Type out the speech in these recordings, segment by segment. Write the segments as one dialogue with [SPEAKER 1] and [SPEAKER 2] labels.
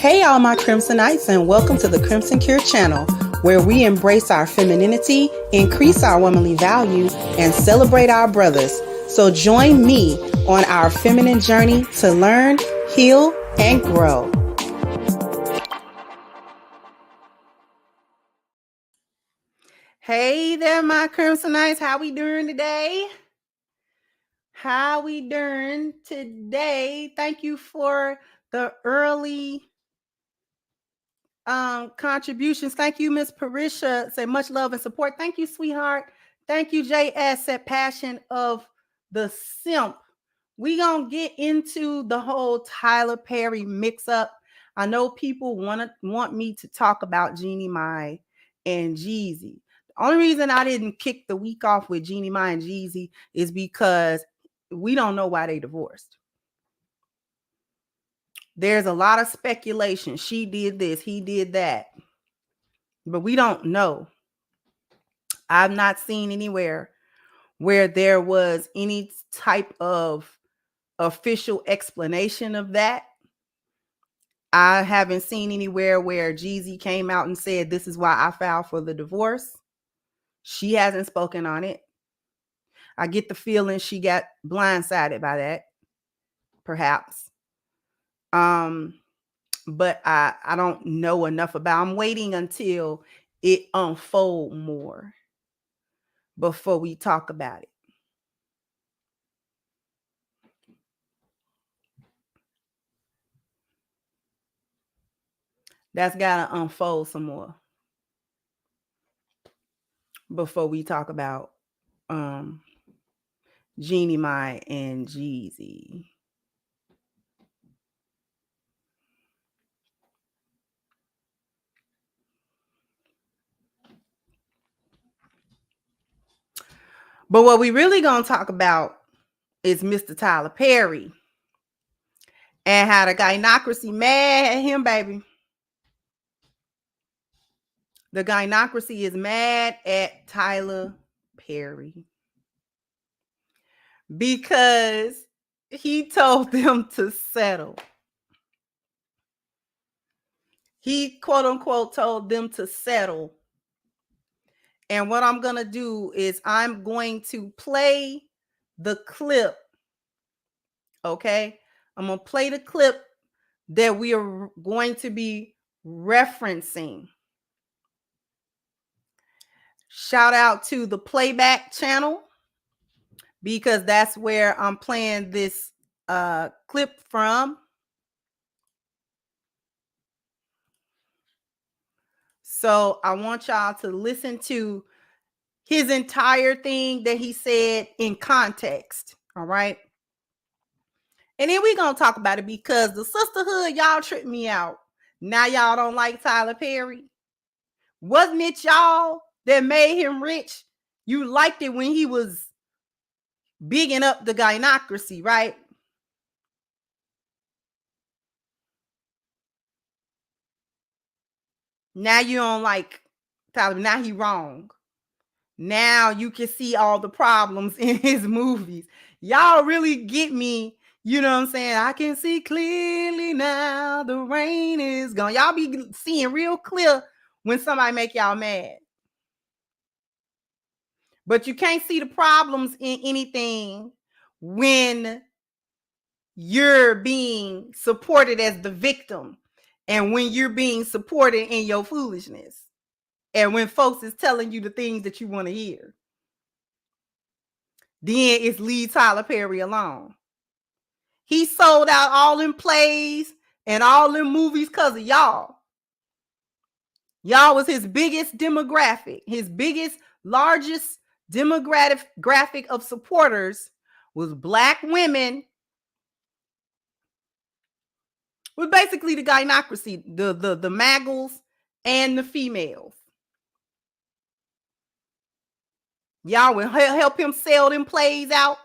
[SPEAKER 1] Hey all my Crimsonites, and welcome to the Crimson Cure channel, where we embrace our femininity, increase our womanly value, and celebrate our brothers. So join me on our feminine journey to learn, heal, and grow. Hey there, my Crimsonites. How we doing today? Thank you for the early contributions. Thank you, Miss Parisha. Say much love and support. Thank you, sweetheart. Thank you, JS at Passion of the Simp. We gonna get into the whole Tyler Perry mix-up. I know people want me to talk about Jeannie Mai and Jeezy. The only reason I didn't kick the week off with Jeannie Mai and Jeezy is because we don't know why they divorced. There's a lot of speculation. She did this, he did that, but we don't know. I've not seen anywhere where there was any type of official explanation of that. I haven't seen anywhere where Jeezy came out and said, this is why I filed for the divorce. She hasn't spoken on it. I get the feeling she got blindsided by that, perhaps. But I don't know enough about. I'm waiting until it unfold more before we talk about it. That's got to unfold some more before we talk about Jeannie Mai and Jeezy. But what we really gonna talk about is Mr. Tyler Perry and how the gynocracy mad at him, baby. The gynocracy is mad at Tyler Perry because he told them to settle. He, quote unquote, told them to settle. And what I'm going to do is I'm going to play the clip. Okay? I'm going to play the clip that we are going to be referencing. Shout out to the playback channel, because that's where I'm playing this clip from. So I want y'all to listen to his entire thing that he said in context. All right. And then we're going to talk about it, because the sisterhood, y'all tripped me out. Now y'all don't like Tyler Perry. Wasn't it y'all that made him rich? You liked it when he was bigging up the gynocracy, right? Now you don't like Tyler. Now he wrong. Now you can see all the problems in his movies. Y'all really get me. You know what I'm saying? I can see clearly now, the rain is gone. Y'all be seeing real clear when somebody make y'all mad. But you can't see the problems in anything when you're being supported as the victim, and when you're being supported in your foolishness, and when folks is telling you the things that you want to hear. Then it's leave Tyler Perry alone. He sold out all them plays and all them movies because of y'all. Y'all was his biggest demographic. His biggest, largest demographic of supporters was Black women. Was basically the gynocracy, the maggles and the females. Y'all would help him sell them plays out,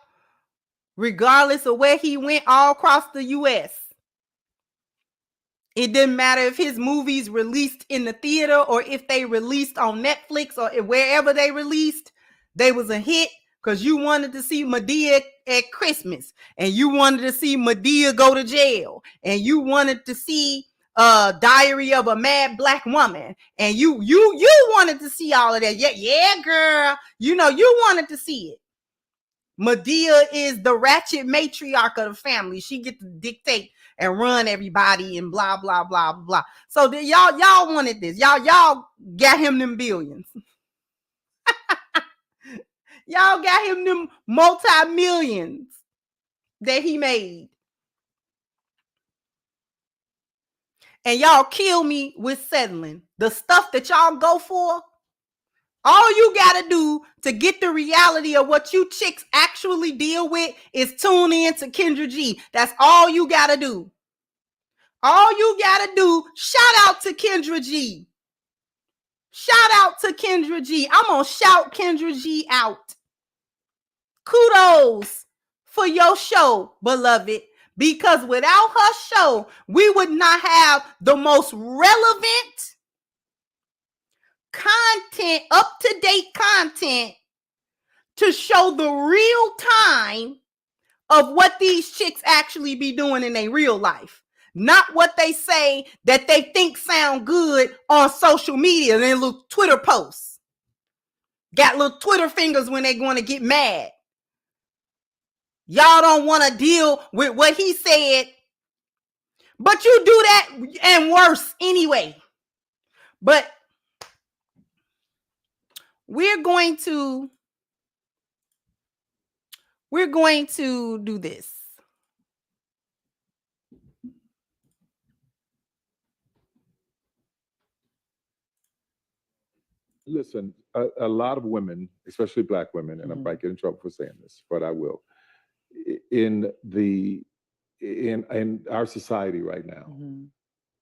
[SPEAKER 1] regardless of where he went, all across the U.S. It didn't matter if his movies released in the theater or if they released on Netflix or wherever they released, they was a hit, because you wanted to see Madea at Christmas, and you wanted to see Madea go to jail, and you wanted to see Diary of a Mad Black Woman, and you wanted to see all of that. Yeah, girl. You wanted to see it. Medea is the ratchet matriarch of the family. She get to dictate and run everybody and blah blah blah blah. So y'all wanted this. Y'all got him them billions. Y'all got him them multi-millions that he made. And y'all kill me with settling. The stuff that y'all go for, all you got to do to get the reality of what you chicks actually deal with is tune in to Kendra G. That's all you got to do. All you got to do, shout out to Kendra G. Shout out to Kendra G. I'm going to shout Kendra G out. Kudos for your show, beloved. Because without her show, we would not have the most relevant content, up-to-date content to show the real time of what these chicks actually be doing in their real life. Not what they say that they think sound good on social media and then little Twitter posts. Got little Twitter fingers when they going to get mad. Y'all don't want to deal with what he said, but you do that and worse anyway. But we're going to do this.
[SPEAKER 2] Listen, a lot of women, especially Black women, and I might get in trouble for saying this, but I will. In our society right now,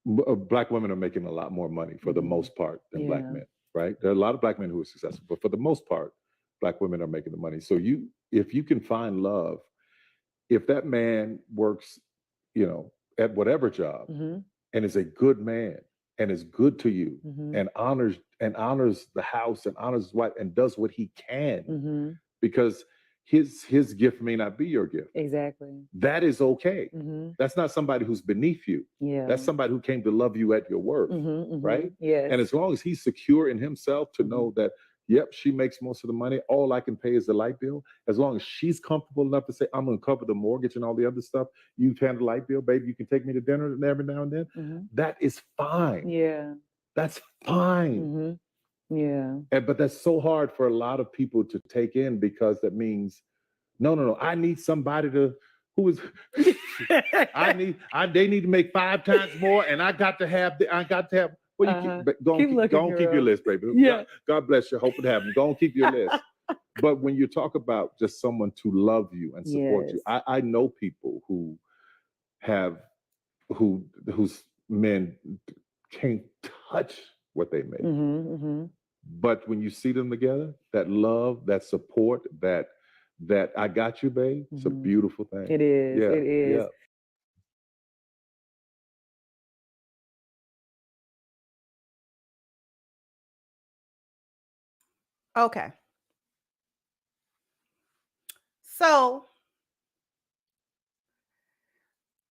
[SPEAKER 2] Black women are making a lot more money for the most part than Black men, right? There are a lot of Black men who are successful, but for the most part, Black women are making the money. So if you can find love, if that man works, at whatever job and is a good man and is good to you and honors the house and honors his wife and does what he can, because his gift may not be your gift.
[SPEAKER 3] Exactly.
[SPEAKER 2] That is okay. That's not somebody who's beneath you.
[SPEAKER 3] Yeah.
[SPEAKER 2] That's somebody who came to love you at your worth, right?
[SPEAKER 3] Yes.
[SPEAKER 2] And as long as he's secure in himself to know that, yep, she makes most of the money, all I can pay is the light bill. As long as she's comfortable enough to say, I'm going to cover the mortgage and all the other stuff, you handle the light bill, baby, you can take me to dinner every now and then. That is fine.
[SPEAKER 3] Yeah.
[SPEAKER 2] That's fine.
[SPEAKER 3] Yeah.
[SPEAKER 2] But that's so hard for a lot of people to take in, because that means, no, I need somebody they need to make 5 times more, and I got to have, well, keep your list, baby.
[SPEAKER 3] Yeah.
[SPEAKER 2] God bless you. Hope it happens. Go and keep your list. But when you talk about just someone to love you and support you, I know people whose men can't touch what they make. But when you see them together, that love, that support, that I got you, babe, it's a beautiful thing.
[SPEAKER 3] It is.
[SPEAKER 2] Yeah,
[SPEAKER 3] it is.
[SPEAKER 2] yeah.
[SPEAKER 1] Okay. So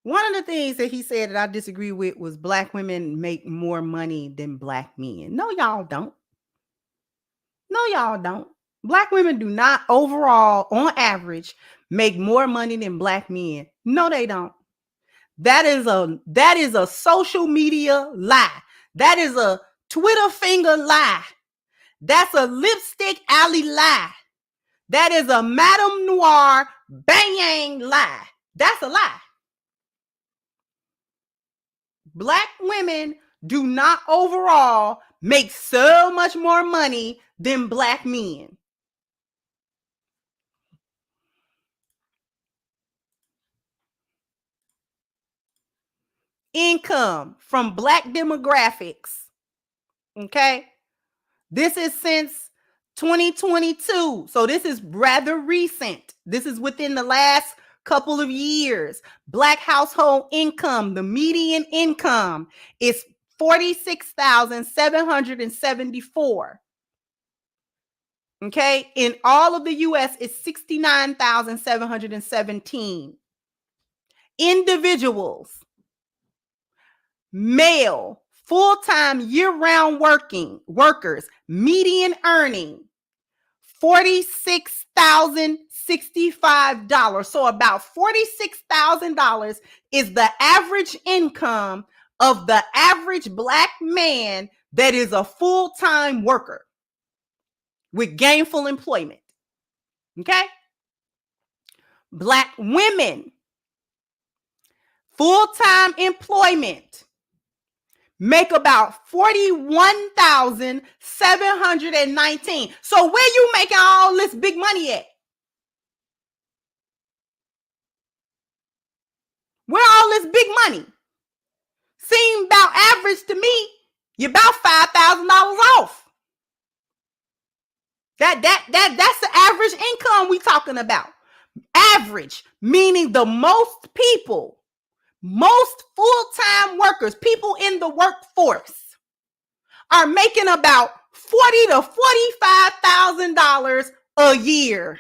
[SPEAKER 1] one of the things that he said that I disagree with was Black women make more money than Black men. No, y'all don't. No, y'all don't. Black women do not overall, on average, make more money than Black men. No, they don't. That is a social media lie. That is a Twitter finger lie. That's a lipstick alley lie. That is a Madame Noir bang lie. That's a lie. Black women do not overall make so much more money than Black men. Income from Black demographics. Okay. This is since 2022. So this is rather recent. This is within the last couple of years. Black household income, the median income is $46,774. Okay. In all of the US, it's $69,717. Individuals. male full-time year-round workers, median earning $46,065. So about $46,000 is the average income of the average Black man that is a full-time worker with gainful employment. Okay? Black women, full-time employment, make about $41,719. So where you making all this big money at? Where all this big money? Seem about average to me. You're about $5,000 off. That's the average income we talking about. Average, meaning the most people, most full-time workers, people in the workforce are making about $40,000 to $45,000 a year.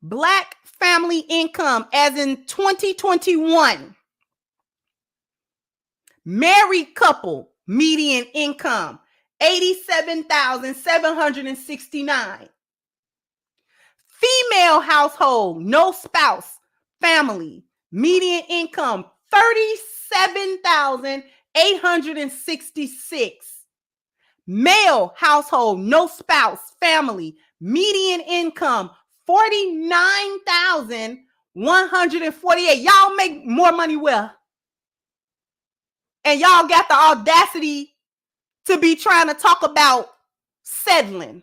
[SPEAKER 1] Black family income, as in 2021, married couple median income $87,769. Female household, no spouse, family, median income $37,866. Male household, no spouse, family, median income $49,148. Y'all make more money well. And y'all got the audacity to be trying to talk about settling.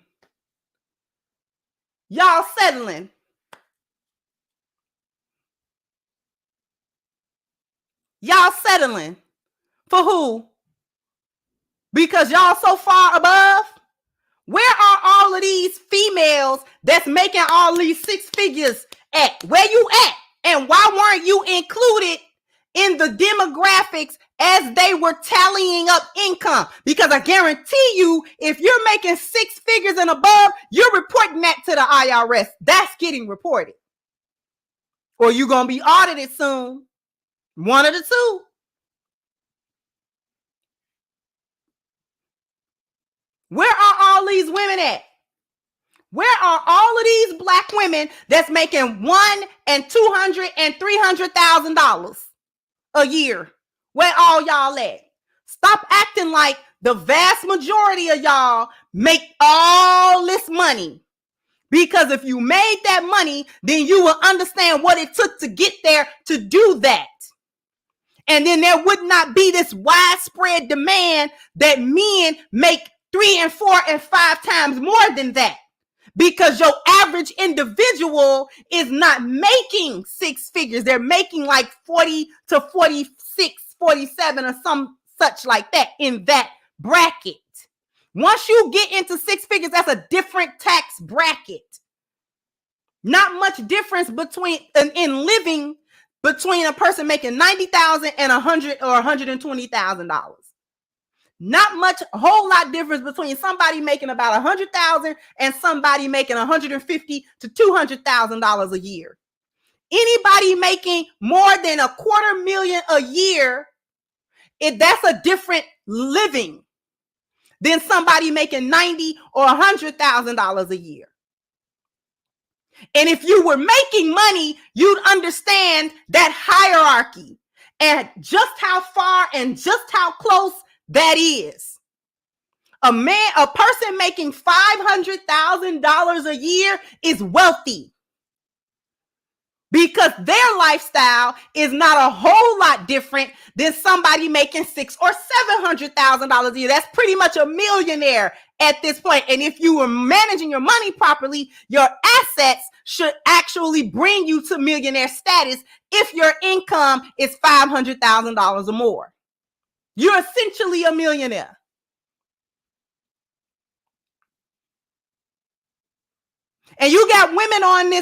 [SPEAKER 1] Y'all settling. Y'all settling. For who? Because y'all so far above? Where are all of these females that's making all these six figures at? Where you at? And why weren't you included in the demographics as they were tallying up income? Because I guarantee you, if you're making six figures and above, you're reporting that to the IRS. That's getting reported. Or you're going to be audited soon. One of the two. Where are all these women at? Where are all of these Black women that's making $100,000 and $200,000 and $300,000 a year? Where all y'all at? Stop acting like the vast majority of y'all make all this money. Because if you made that money, then you will understand what it took to get there to do that. And then there would not be this widespread demand that men make 3 and 4 and 5 times more than that. Because your average individual is not making six figures. They're making like 40 to 46, 47 or some such like that in that bracket. Once you get into six figures, that's a different tax bracket. Not much difference between in living between a person making $90,000 and $100,000 or $120,000. Not much, a whole lot difference between somebody making about $100,000 and somebody making $150,000 to $200,000 a year. Anybody making more than $250,000 a year, that's a different living than somebody making $90,000 or $100,000 a year. And if you were making money, you'd understand that hierarchy and just how far and just how close that is. A person making $500,000 a year is wealthy because their lifestyle is not a whole lot different than somebody making $600,000 or $700,000 a year. That's pretty much a millionaire at this point. And if you were managing your money properly, your assets should actually bring you to millionaire status if your income is $500,000 or more. You're essentially a millionaire. And you got women on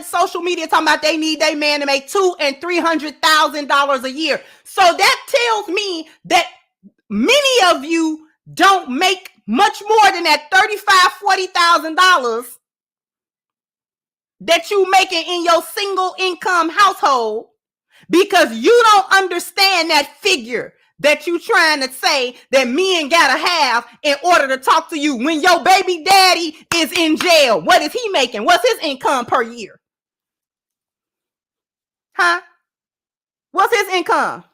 [SPEAKER 1] social media talking about they need their man to make $200,000 and $300,000 a year. So that tells me that many of you don't make much more than that $35,000, $40,000 that you making in your single income household. because you don't understand that figure that you trying to say that men gotta have in order to talk to you when your baby daddy is in jail. What is he making? What's his income per year? Huh? What's his income?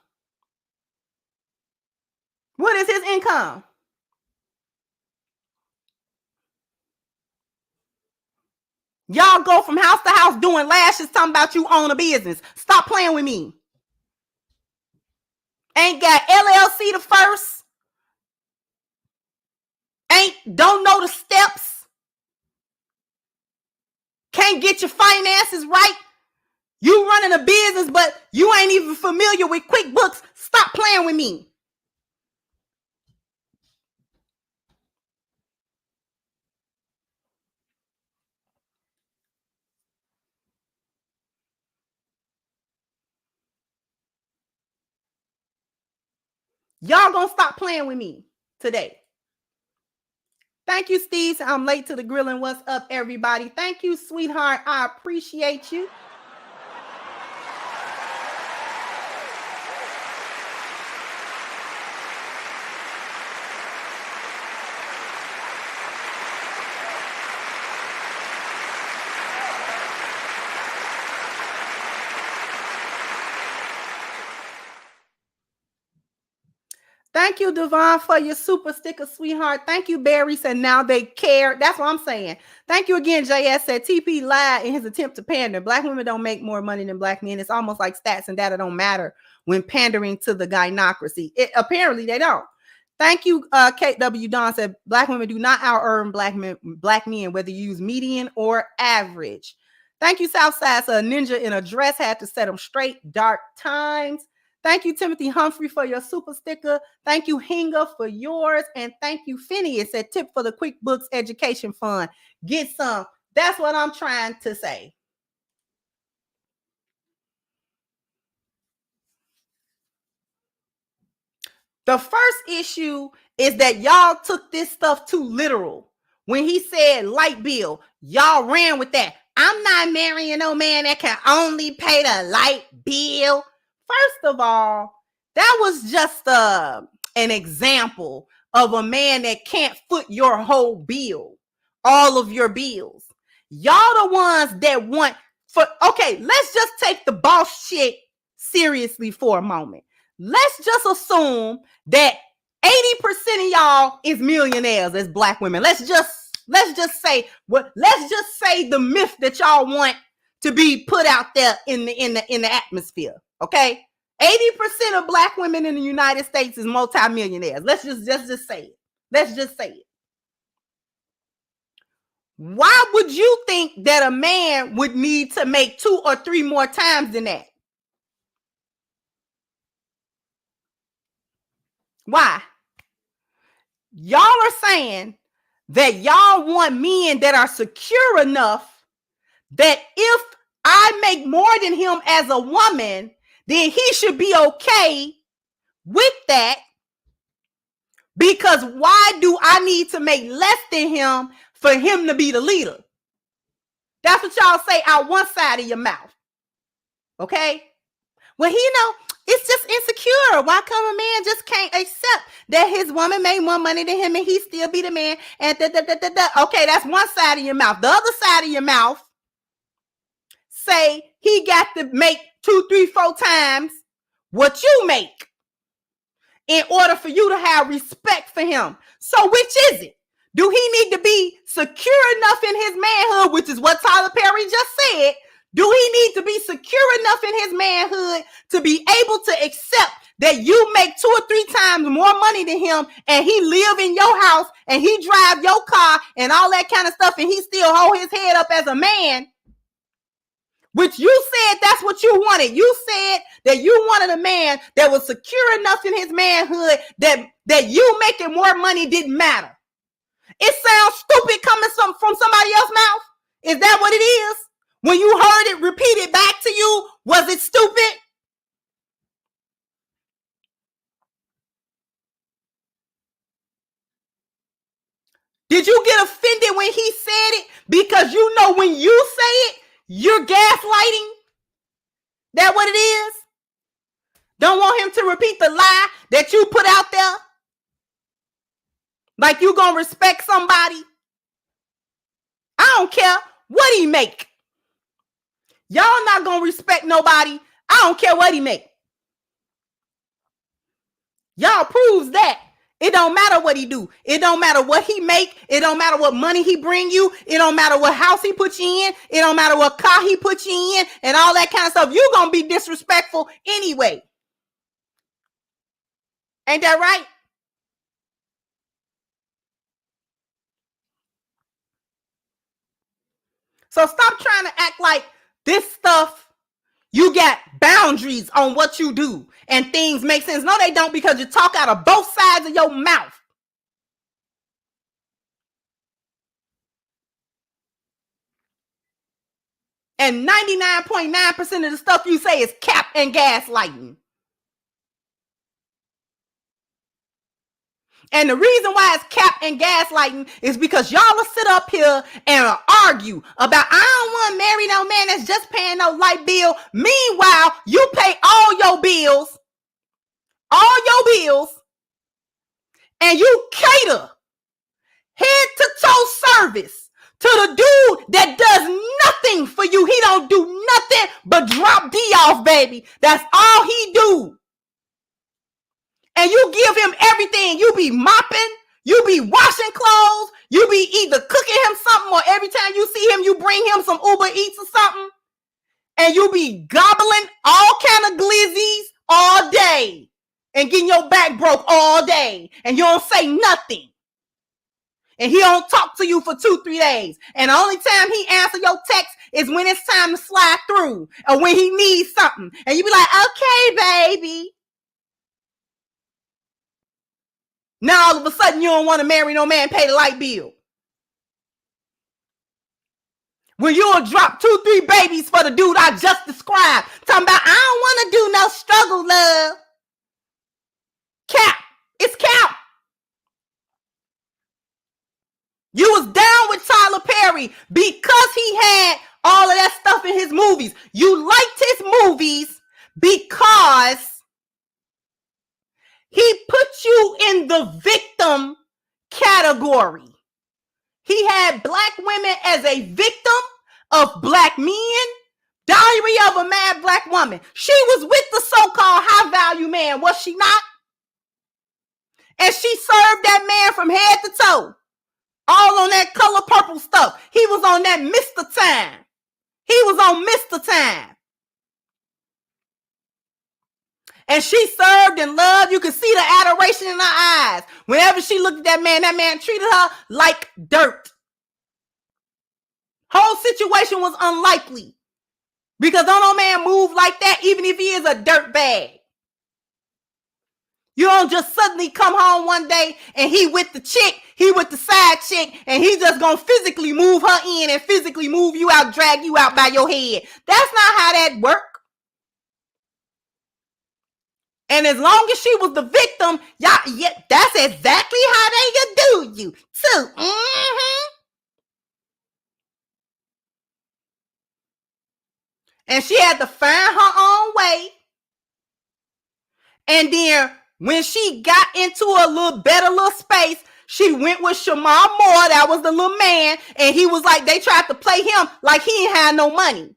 [SPEAKER 1] What is his income? Y'all go from house to house doing lashes talking about you own a business. Stop playing with me. Ain't got LLC the first. Don't know the steps. Can't get your finances right. You running a business, but you ain't even familiar with QuickBooks. Stop playing with me. Y'all gonna stop playing with me today. Thank you, Steve. I'm late to the grilling. What's up, everybody? Thank you, sweetheart. I appreciate you. Thank you, Devon, for your super sticker, sweetheart. Thank you, Barry. Said now they care. That's what I'm saying. Thank you again, JS. Said TP lied in his attempt to pander. Black women don't make more money than black men. It's almost like stats and data don't matter when pandering to the gynocracy. Apparently, they don't. Thank you, KW Don. Said black women do not out-earn black men, whether you use median or average. Thank you, Southside. So a ninja in a dress had to set them straight. Dark times. Thank you, Timothy Humphrey, for your super sticker. Thank you, Hinga, for yours. And thank you, Phineas, a tip for the QuickBooks Education Fund. Get some. That's what I'm trying to say. The first issue is that y'all took this stuff too literal. When he said light bill, y'all ran with that. I'm not marrying no man that can only pay the light bill. First of all, that was just an example of a man that can't foot your whole bill, all of your bills. Y'all the ones that want okay, let's just take the boss shit seriously for a moment. Let's just assume that 80% of y'all is millionaires as black women. Let's just say the myth that y'all want to be put out there in the atmosphere. Okay, 80% of black women in the United States is multimillionaires. Let's just say it. Let's just say it. Why would you think that a man would need to make 2 or 3 more times than that? Why? Y'all are saying that y'all want men that are secure enough that if I make more than him as a woman, then he should be okay with that, because why do I need to make less than him for him to be the leader? That's what y'all say out one side of your mouth. Okay? Well, it's just insecure. Why come a man just can't accept that his woman made more money than him and he still be the man? And Okay, that's one side of your mouth. The other side of your mouth say he got to make 2, 3, 4 times what you make in order for you to have respect for him. So which is it? Do he need to be secure enough in his manhood, which is what Tyler Perry just said? Do he need to be secure enough in his manhood to be able to accept that you make 2 or 3 times more money than him and he live in your house and he drive your car and all that kind of stuff and he still hold his head up as a man? Which you said that's what you wanted. You said that you wanted a man that was secure enough in his manhood that you making more money didn't matter. It sounds stupid coming from somebody else's mouth. Is that what it is? When you heard it repeated back to you, was it stupid? Did you get offended when he said it? Because you know when you say it, you're gaslighting? That what it is? Don't want him to repeat the lie that you put out there? Like you gonna respect somebody? I don't care what he make. Y'all not gonna respect nobody. I don't care what he make. Y'all proves that. It don't matter what he do. It don't matter what he make. It don't matter what money he bring you. It don't matter what house he put you in. It don't matter what car he put you in and all that kind of stuff. You gonna be disrespectful anyway. Ain't that right? So stop trying to act like this stuff, you got boundaries on what you do and things make sense. No, they don't, because you talk out of both sides of your mouth. And 99.9% of the stuff you say is cap and gaslighting. And the reason why it's cap and gaslighting is because y'all will sit up here and argue about, I don't want to marry no man that's just paying no light bill. Meanwhile, you pay all your bills, and you cater head to toe service to the dude that does nothing for you. He don't do nothing but drop D off, baby. That's all he do. And you give him everything. You be mopping, you be washing clothes, you be either cooking him something, or every time you see him, you bring him some Uber Eats or something. And you be gobbling all kind of glizzies all day and getting your back broke all day. And you don't say nothing. And he don't talk to you for 2-3 days. And the only time he answer your text is when it's time to slide through or when he needs something. And you be like, okay, baby. Now all of a sudden you don't want to marry no man, pay the light bill. When you'll drop 2-3 babies for the dude I just described. Talking about, I don't want to do no struggle, love. Cap. It's cap. You was down with Tyler Perry because he had all of that stuff in his movies. You liked his movies because he put you in the victim category. He had black women as a victim of black men. Diary of a Mad Black Woman. She was with the so-called high value man, was she not? And she served that man from head to toe. All on that color purple stuff. He was on that Mr. Time. He was on Mr. Time. And she served and loved. You could see the adoration in her eyes. Whenever she looked at that man treated her like dirt. Whole situation was unlikely. Because don't no man move like that, even if he is a dirt bag. You don't just suddenly come home one day and he with the chick, he with the side chick, and he just gonna physically move her in and physically move you out, drag you out by your head. That's not how that work. And as long as she was the victim, yeah, that's exactly how they do you too. And she had to find her own way. And then when she got into a little better little space, she went with Shamar Moore. That was the little man. And he was like, they tried to play him like he ain't had no money.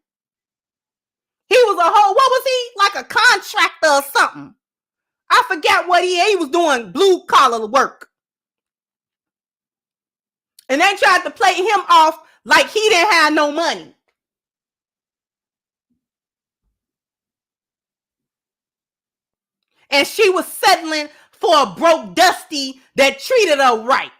[SPEAKER 1] He was a whole, what was he? Like a contractor or something. I forgot what he was doing blue collar work. And they tried to play him off like he didn't have no money. And she was settling for a broke Dusty that treated her right.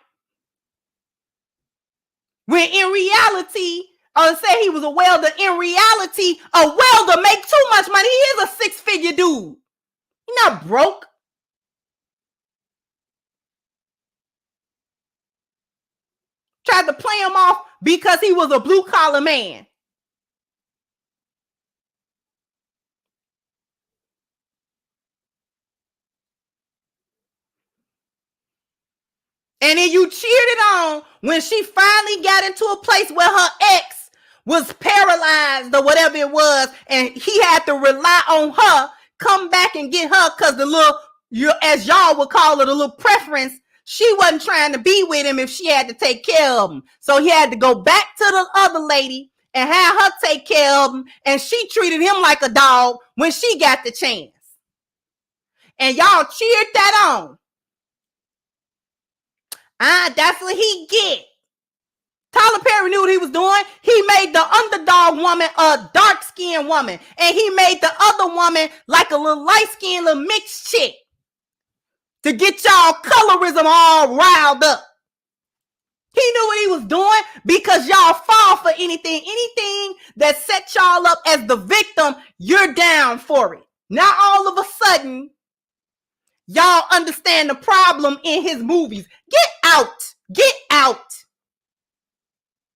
[SPEAKER 1] When in reality, or say he was a welder, in reality, a welder make too much money. He is a 6-figure dude. He's not broke. Tried to play him off because he was a blue collar man. And then you cheered it on when she finally got into a place where her ex was paralyzed or whatever it was, and he had to rely on her come back and get her because the little, as y'all would call it, a little preference, she wasn't trying to be with him if she had to take care of him. So he had to go back to the other lady and have her take care of him. And she treated him like a dog when she got the chance. And y'all cheered that on. That's what he get. Tyler Perry knew what he was doing. He made the underdog woman a dark-skinned woman. And he made the other woman like a little light-skinned little mixed chick. To get y'all colorism all riled up. He knew what he was doing because y'all fall for anything. Anything that set y'all up as the victim, you're down for it. Now all of a sudden, y'all understand the problem in his movies. Get out. Get out.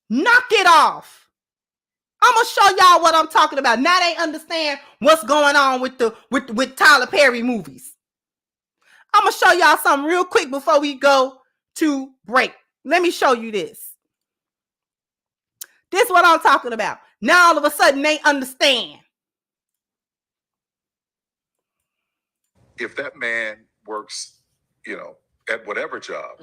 [SPEAKER 1] Knock it off. I'm gonna show y'all what I'm talking about. Now they understand what's going on with Tyler Perry movies. I'm gonna show y'all something real quick before we go to break. Let me show you this. This is what I'm talking about. Now all of a sudden they understand.
[SPEAKER 3] If that man works, at whatever job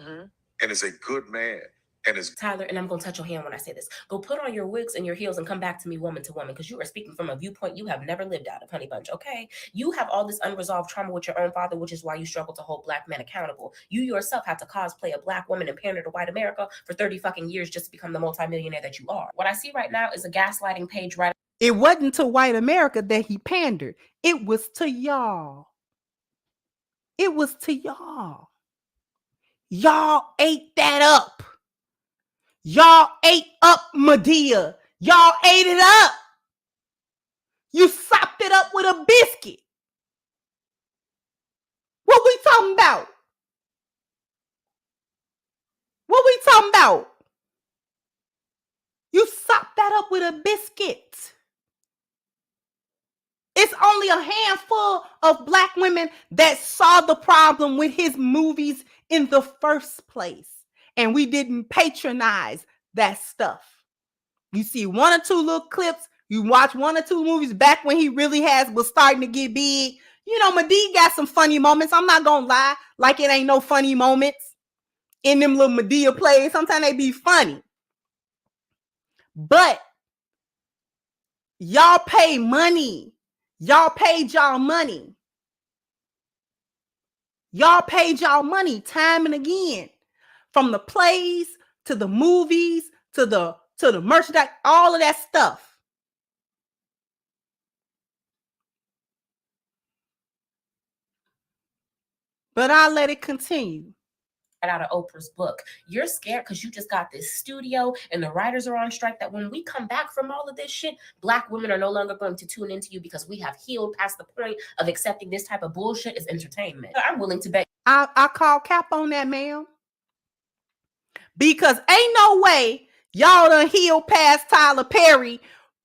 [SPEAKER 3] and is a good man, and is
[SPEAKER 4] Tyler, and I'm going to touch your hand when I say this. Go put on your wigs and your heels and come back to me woman to woman, because you are speaking from a viewpoint you have never lived out of, honey bunch, okay? You have all this unresolved trauma with your own father, which is why you struggle to hold black men accountable. You yourself have to cosplay a black woman and pander to white America for 30 fucking years just to become the multimillionaire that you are. What I see right now is a gaslighting page right.
[SPEAKER 1] It wasn't to white America that he pandered. It was to y'all. It was to y'all. Y'all ate that up. Y'all ate up Medea. Y'all ate it up. You sopped it up with a biscuit. What we talking about? What we talking about? You sopped that up with a biscuit. It's only a handful of black women that saw the problem with his movies in the first place. And we didn't patronize that stuff. You see one or two little clips. You watch one or two movies back when he really was starting to get big. Medea got some funny moments. I'm not going to lie. Like it ain't no funny moments in them little Medea plays. Sometimes they be funny. But y'all pay money. Y'all paid y'all money. Y'all paid y'all money time and again. From the plays to the movies to the merchandise, all of that stuff. But I'll let it continue.
[SPEAKER 4] Out of Oprah's book. You're scared because you just got this studio and the writers are on strike that when we come back from all of this shit, black women are no longer going to tune into you because we have healed past the point of accepting this type of bullshit as entertainment. I'm willing to bet.
[SPEAKER 1] I call cap on that, ma'am. Because ain't no way y'all done healed past Tyler Perry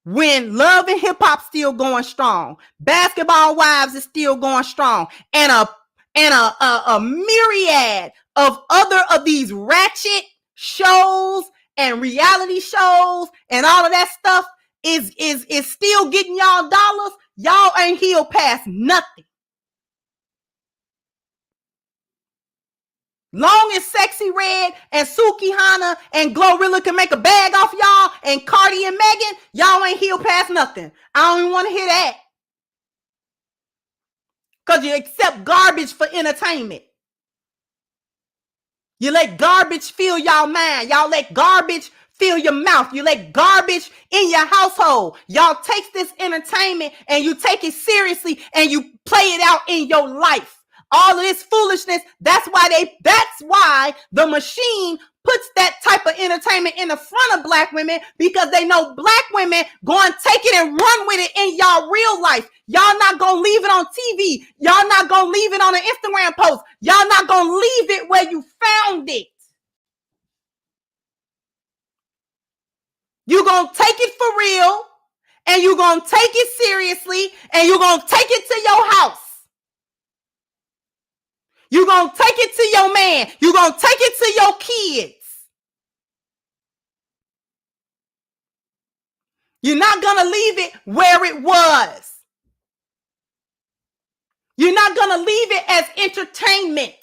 [SPEAKER 1] when Love and Hip Hop still going strong. Basketball Wives is still going strong. And a myriad of other of these ratchet shows and reality shows and all of that stuff is still getting y'all dollars. Y'all ain't healed past nothing. Long as Sexy Red and Suki Hana and Glorilla can make a bag off y'all and Cardi and Megan, y'all ain't healed past nothing. I don't even want to hear that. Because you accept garbage for entertainment. You let garbage fill y'all mind. Y'all let garbage fill your mouth. You let garbage in your household. Y'all take this entertainment and you take it seriously and you play it out in your life. All of this foolishness, that's why the machine puts that type of entertainment in the front of black women, because they know black women go and take it and run with it in y'all real life. Y'all not gonna leave it on TV. Y'all not gonna leave it on an Instagram post. Y'all not gonna leave it where you found it. You gonna take it for real, and you gonna take it seriously, and you gonna take it to your house. You're going to take it to your man. You're going to take it to your kids. You're not going to leave it where it was. You're not going to leave it as entertainment.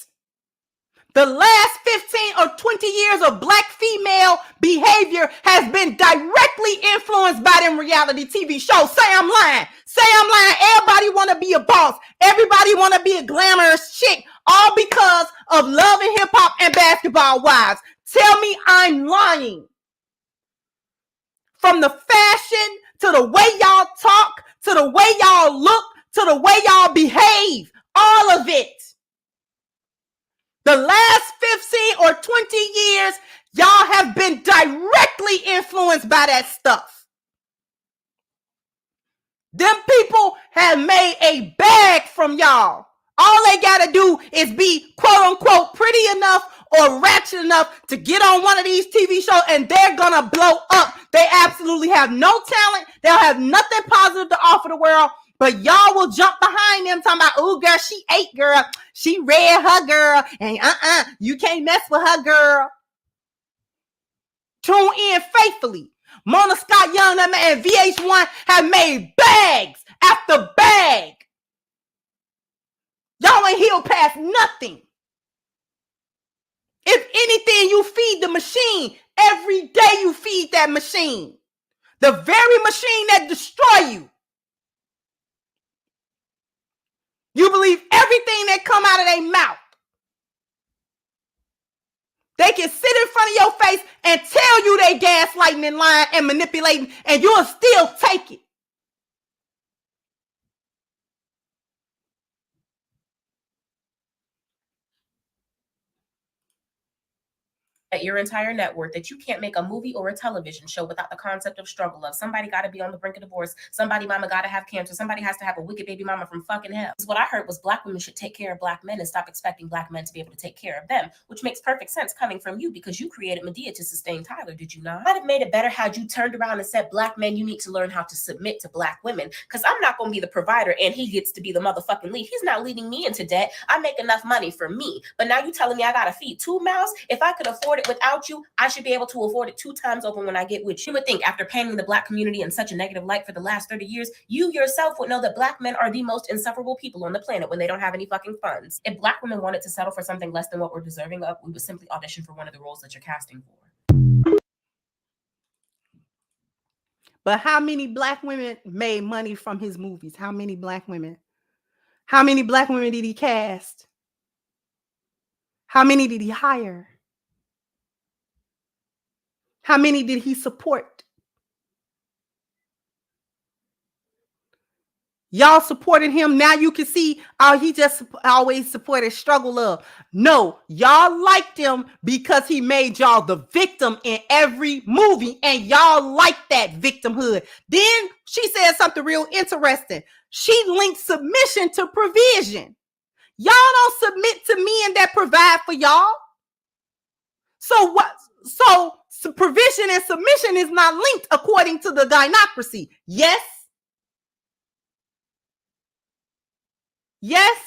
[SPEAKER 1] The last 15 or 20 years of black female behavior has been directly influenced by them reality TV shows. Say I'm lying. Say I'm lying. Everybody want to be a boss. Everybody want to be a glamorous chick, all because of Love and Hip Hop and Basketball Wives. Tell me I'm lying. From the fashion to the way y'all talk, to the way y'all look, to the way y'all behave, all of it. The last 15 or 20 years, y'all have been directly influenced by that stuff. Them people have made a bag from y'all. All they got to do is be quote unquote pretty enough or ratchet enough to get on one of these TV shows and they're going to blow up. They absolutely have no talent. They'll have nothing positive to offer the world. But y'all will jump behind them talking about, oh, girl, she ate, girl. She read her, girl. And you can't mess with her, girl. Tune in faithfully. Mona Scott Young and VH1 have made bags after bag. Y'all ain't healed past nothing. If anything, you feed the machine. Every day you feed that machine. The very machine that destroy you. You believe everything that come out of their mouth. They can sit in front of your face and tell you they gaslighting and lying and manipulating, and you'll still take it.
[SPEAKER 4] At your entire net worth, that you can't make a movie or a television show without the concept of struggle of somebody got to be on the brink of divorce, somebody mama got to have cancer, somebody has to have a wicked baby mama from fucking hell. What I heard was black women should take care of black men and stop expecting black men to be able to take care of them, which makes perfect sense coming from you because you created Medea to sustain Tyler, did you not? I'd have made it better had you turned around and said, black men, you need to learn how to submit to black women, because I'm not going to be the provider and he gets to be the motherfucking lead. He's not leading me into debt. I make enough money for me. But now you telling me I got to feed 2 mouths? If I could afford it without you, I should be able to afford it 2 times over when I get with you. You would think after painting the black community in such a negative light for the last 30 years, you yourself would know that black men are the most insufferable people on the planet when they don't have any fucking funds. If black women wanted to settle for something less than what we're deserving of, we would simply audition for one of the roles that you're casting for.
[SPEAKER 1] But how many black women made money from his movies? How many black women? How many black women did he cast? How many did he hire? How many did he support? Y'all supported him. Now you can see he just always supported struggle love. No, y'all liked him because he made y'all the victim in every movie. And y'all liked that victimhood. Then she said something real interesting. She linked submission to provision. Y'all don't submit to men that provide for y'all. So what? So provision and submission is not linked according to the gynocracy. Yes. Yes.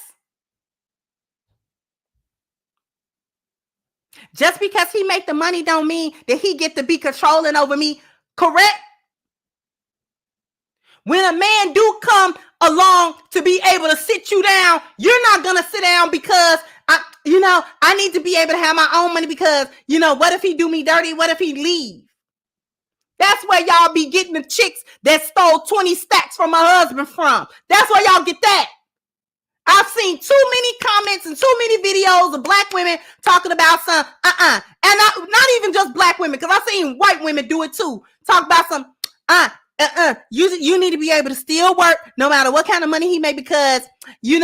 [SPEAKER 1] Just because he make the money don't mean that he get to be controlling over me. Correct? When a man do come along to be able to sit you down, you're not going to sit down because I need to be able to have my own money because, what if he do me dirty? What if he leave? That's where y'all be getting the chicks that stole 20 stacks from my husband from. That's where y'all get that. I've seen too many comments and too many videos of black women talking about some, and not even just black women, because I've seen white women do it too. Talk about some, you need to be able to still work no matter what kind of money he make because, he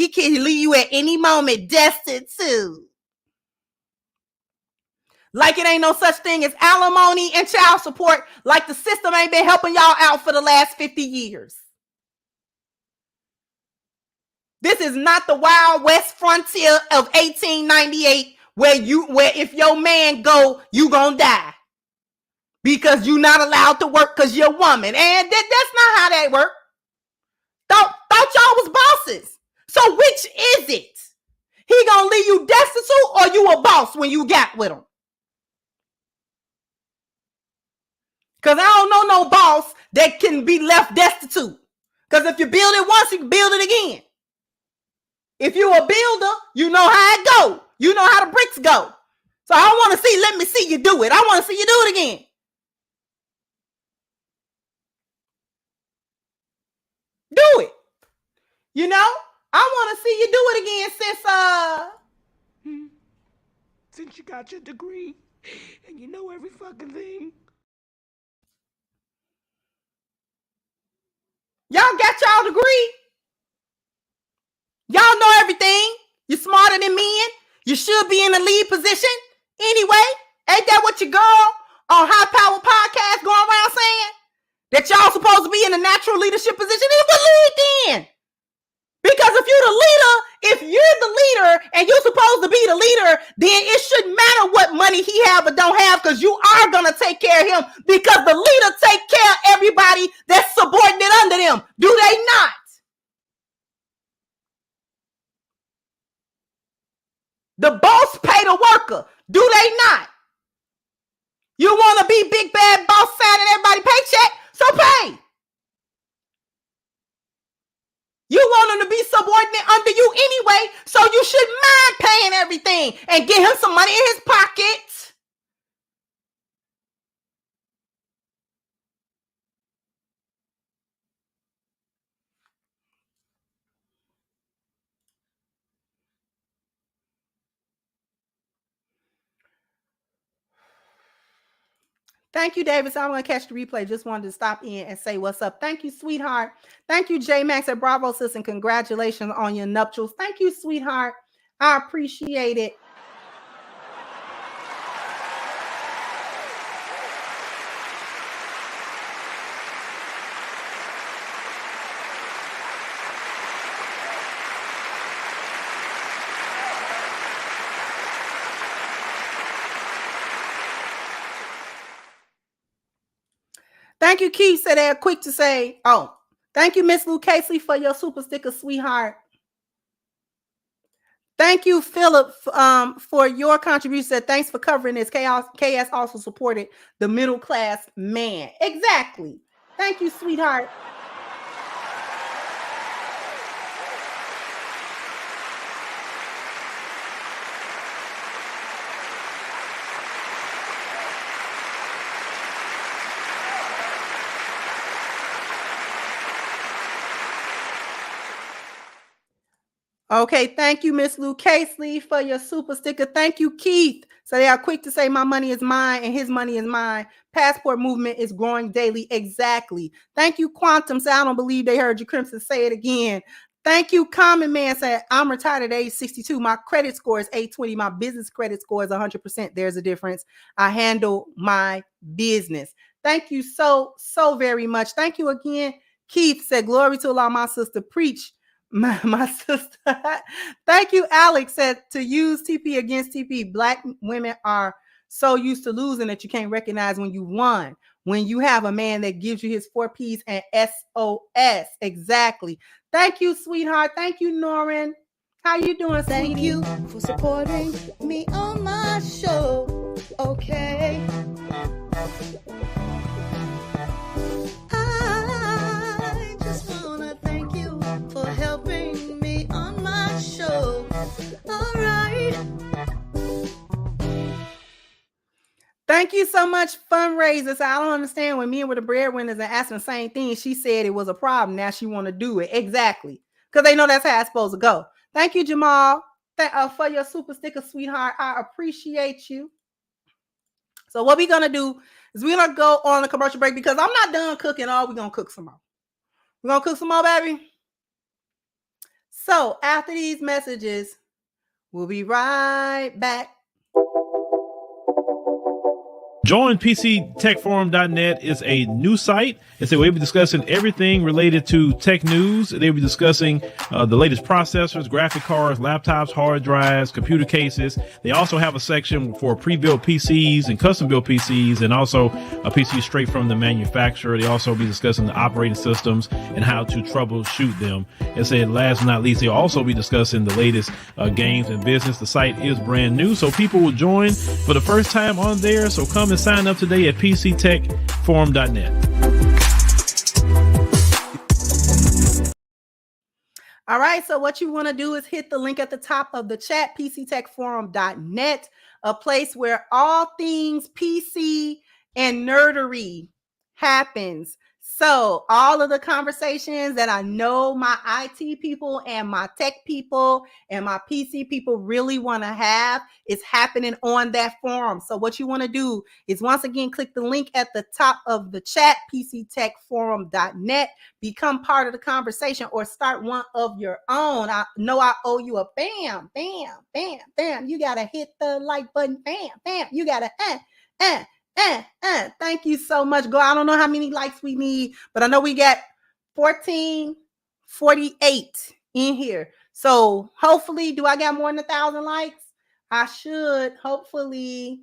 [SPEAKER 1] can leave you at any moment destitute. Like it ain't no such thing as alimony and child support, like the system ain't been helping y'all out for the last 50 years. This is not the Wild West frontier of 1898 where if your man go, you gonna die. Because you're not allowed to work because you're a woman. And that's not how that works. Thought y'all was bosses. So which is it? He gonna leave you destitute or you a boss when you got with him? Because I don't know no boss that can be left destitute. Because if you build it once, you can build it again. If you're a builder, you know how it go. You know how the bricks go. So I want to see, let me see you do it. I want to see you do it again. Do it. You know, I want to see you do it again
[SPEAKER 5] since you got your degree and you know every fucking thing.
[SPEAKER 1] Y'all got y'all degree. Y'all know everything. You're smarter than men. You should be in a lead position. Anyway, ain't that what your girl on High Power Podcast going around saying? That y'all supposed to be in a natural leadership position? Then what lead then? Because if you're the leader and you're supposed to be the leader, then it shouldn't matter what money he have or don't have, because you are going to take care of him, because the leader take care of everybody that's subordinate under them. Do they not? The boss pay the worker. Do they not? You want to be big bad boss signing everybody paycheck? So pay. You want him to be subordinate under you anyway, so you should mind paying everything and get him some money in his pocket. Thank you, David. So I'm going to catch the replay. Just wanted to stop in and say what's up. Thank you, sweetheart. Thank you, J Max at Bravo, sis, and congratulations on your nuptials. Thank you, sweetheart. I appreciate it. Thank you, Keith. Said they're quick to say, oh, thank you, Miss Lou Casey, for your super sticker, sweetheart. Thank you, Philip, for your contribution. Said, thanks for covering this. KS also supported the middle class man. Exactly. Thank you, sweetheart. Okay, thank you, Miss Lou Casey, for your super sticker. Thank you, Keith. So they are quick to say my money is mine and his money is mine. Passport movement is growing daily. Exactly. Thank you, Quantum. So I don't believe they heard you, Crimson. Say it again. Thank you, Common Man. Said I'm retired at age 62. My credit score is 820. My business credit score is 100%. There's a difference. I handle my business. Thank you so very much. Thank you again. Keith said, glory to Allah, my sister. Preach. My sister. Thank you, Alex. Said to use TP against TP. Black women are so used to losing that you can't recognize when you won. When you have a man that gives you his 4 P's and SOS. Exactly. Thank you, sweetheart. Thank you, Norrin. How you doing?
[SPEAKER 6] Thank
[SPEAKER 1] sweetie?
[SPEAKER 6] you for supporting me on my show. Okay. I just wanna thank you for helping me on my show. All right.
[SPEAKER 1] Thank you so much, fundraisers. I don't understand when men were the breadwinners and asking the same thing. She said it was a problem. Now she want to do it. Exactly. Because they know that's how it's supposed to go. Thank you, Jamal, for your super sticker, sweetheart. I appreciate you. So what we're going to do is we're going to go on a commercial break because I'm not done cooking all. We're going to cook some more. We're going to cook some more, baby. So after these messages, we'll be right back.
[SPEAKER 7] Join PCTechForum.net is a new site. And so we'll be discussing everything related to tech news. They'll be discussing the latest processors, graphic cards, laptops, hard drives, computer cases. They also have a section for pre-built PCs and custom-built PCs, and also a PC straight from the manufacturer. They also be discussing the operating systems and how to troubleshoot them. And said, last but not least, they'll also be discussing the latest games and business. The site is brand new, so people will join for the first time on there. So come and sign up today at PCTechForum.net.
[SPEAKER 1] All right, so what you want to do is hit the link at the top of the chat, pctechforum.net, a place where all things PC and nerdery happens. So all of the conversations that I know my IT people and my tech people and my PC people really want to have is happening on that forum. So what you want to do is once again, click the link at the top of the chat, pctechforum.net, become part of the conversation or start one of your own. I know I owe you a bam, bam, bam, bam. You got to hit the like button. Bam, bam. You got to, Thank you so much. Go. I don't know how many likes we need, but I know we got 1448 in here. So hopefully, do I got more than 1,000 likes? I should. Hopefully.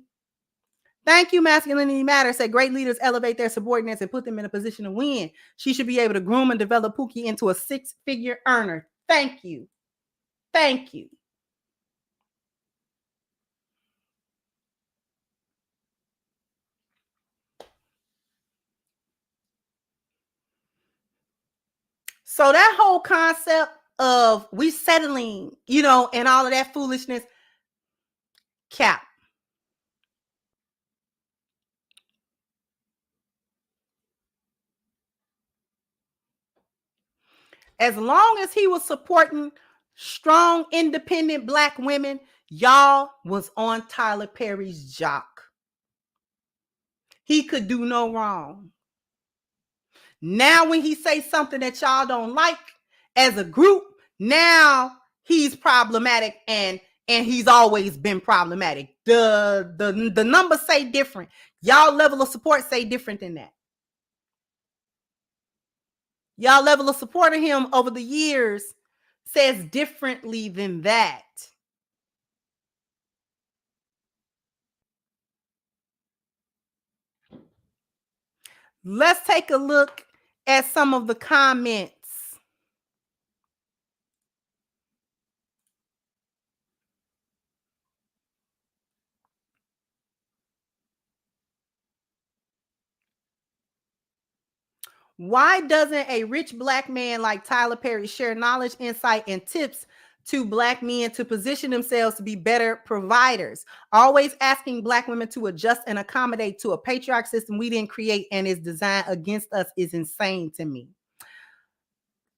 [SPEAKER 1] Thank you, Masculinity Matters. Said great leaders elevate their subordinates and put them in a position to win. She should be able to groom and develop Pookie into a 6-figure earner. Thank you. Thank you. So that whole concept of we settling, and all of that foolishness, cap. As long as he was supporting strong, independent Black women, y'all was on Tyler Perry's jock. He could do no wrong. Now, when he says something that y'all don't like as a group, now he's problematic and he's always been problematic. The numbers say different. Y'all level of support say different than that. Y'all level of support of him over the years says differently than that. Let's take a look at some of the comments. Why doesn't a rich Black man like Tyler Perry share knowledge, insight, and tips to Black men to position themselves to be better providers? Always asking Black women to adjust and accommodate to a patriarch system we didn't create and is designed against us is insane to me.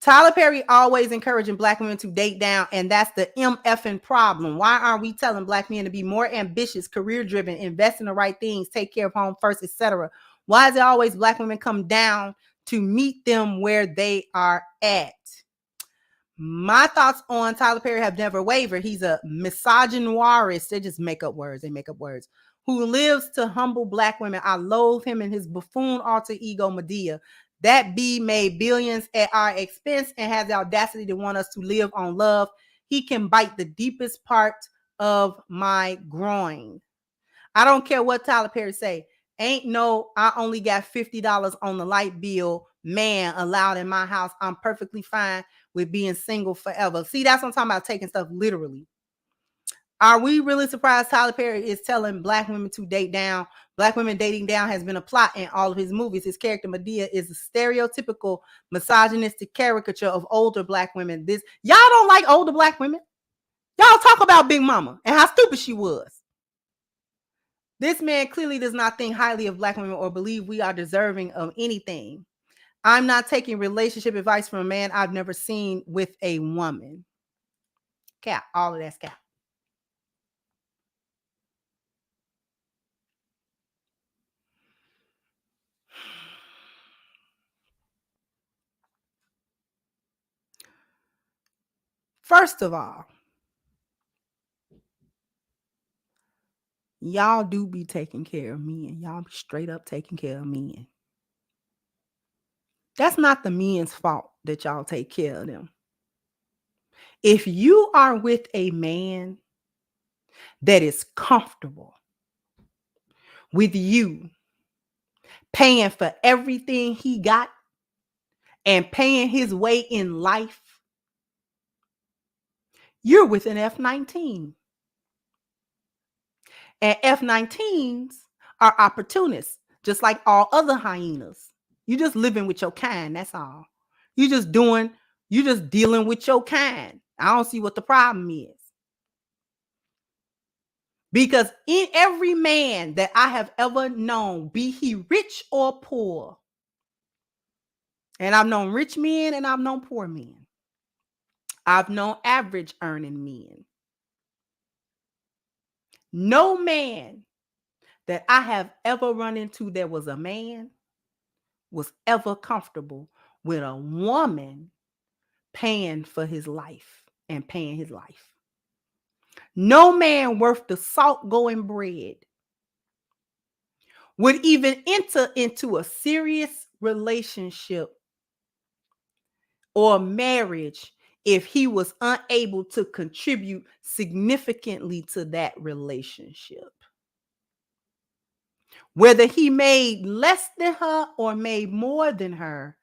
[SPEAKER 1] Tyler Perry always encouraging Black women to date down, and that's the MFing problem. Why aren't we telling Black men to be more ambitious, career-driven, invest in the right things, take care of home first, etc.? Why is it always Black women come down to meet them where they are at? My thoughts on Tyler Perry have never wavered. He's a misogynoirist. They just make up words. Who lives to humble Black women. I loathe him and his buffoon alter ego Medea. That B made billions at our expense and has the audacity to want us to live on love. He can bite the deepest part of my groin. I don't care what Tyler Perry say. Ain't no, I only got $50 on the light bill, man, allowed in my house. I'm perfectly fine with being single forever. See, that's what I'm talking about, taking stuff literally. Are we really surprised Tyler Perry is telling Black women to date down? Black women dating down has been a plot in all of his movies. His character Medea is a stereotypical misogynistic caricature of older Black women. Y'all don't like older Black women. Y'all talk about Big Mama and how stupid she was. This man clearly does not think highly of Black women or believe we are deserving of anything. I'm not taking relationship advice from a man I've never seen with a woman. Cap, all of that's cap. First of all, y'all do be taking care of men. Y'all be straight up taking care of men. That's not the men's fault that y'all take care of them. If you are with a man that is comfortable with you paying for everything he got and paying his way in life, you're with an F-19. And F-19s are opportunists, just like all other hyenas. You're just living with your kind, that's all. You're just doing You just dealing with your kind. I don't see what the problem is. Because in every man that I have ever known, be he rich or poor, and I've known rich men and I've known poor men, I've known average earning men. No man that I have ever run into that was a man was ever comfortable with a woman paying for his life and paying his life. No man worth the salt going bread would even enter into a serious relationship or marriage if he was unable to contribute significantly to that relationship. Whether he made less than her or made more than her,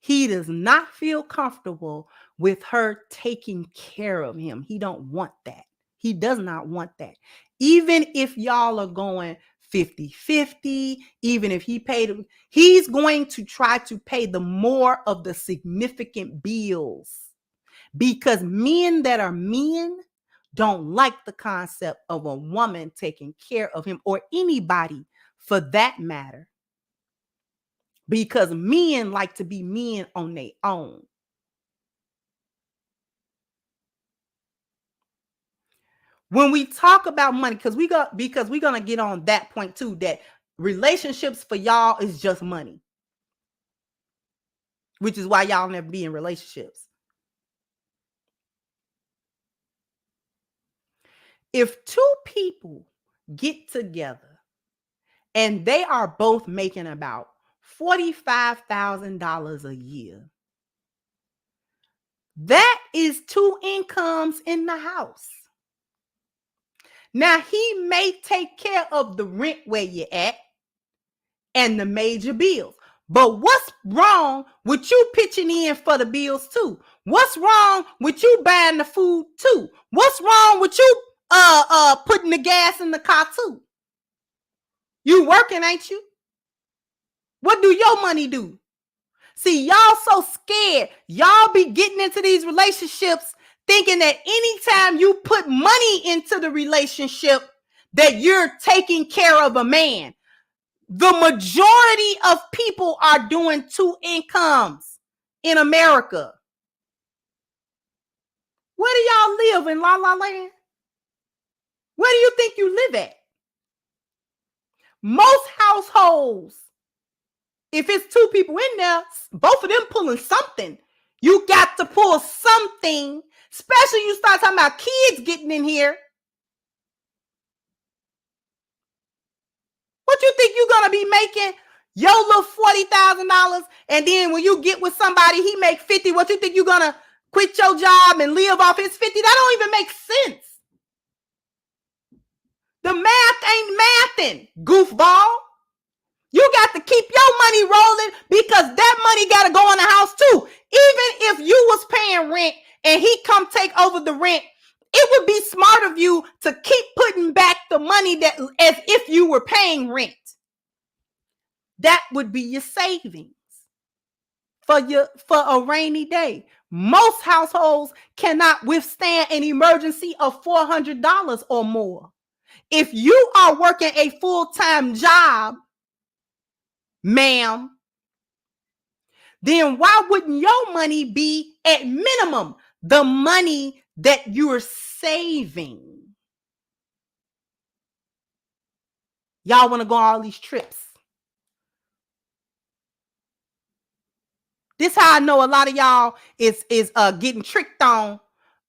[SPEAKER 1] he does not feel comfortable with her taking care of him. He don't want that. He does not want that. Even if y'all are going 50-50, even if he paid, he's going to try to pay the more of the significant bills, because men that are men don't like the concept of a woman taking care of him, or anybody for that matter, because men like to be men on their own. When we talk about money, because we're gonna get on that point too, that relationships for y'all is just money, which is why y'all never be in relationships. If two people get together and they are both making about $45,000 a year, that is two incomes in the house. Now, he may take care of the rent where you're at and the major bills. But what's wrong with you pitching in for the bills too? What's wrong with you buying the food too? What's wrong with you putting the gas in the car too? You working, ain't you? What do your money do? See, y'all so scared. Y'all be getting into these relationships thinking that anytime you put money into the relationship, that you're taking care of a man. The majority of people are doing two incomes in America. Where do y'all live, in La La Land? Where do you think you live at? Most households, if it's two people in there, both of them pulling something. You got to pull something, especially you start talking about kids getting in here. What you think you're going to be making your little $40,000, and then when you get with somebody, he make 50. What you think you're going to quit your job and live off his 50? That don't even make sense. The math ain't mathing, goofball. You got to keep your money rolling, because that money got to go in the house too. Even if you was paying rent and he come take over the rent, it would be smart of you to keep putting back the money that as if you were paying rent. That would be your savings for a rainy day. Most households cannot withstand an emergency of $400 or more. If you are working a full-time job, ma'am, then why wouldn't your money be at minimum the money that you're saving? Y'all want to go on all these trips. This how I know a lot of y'all is getting tricked on,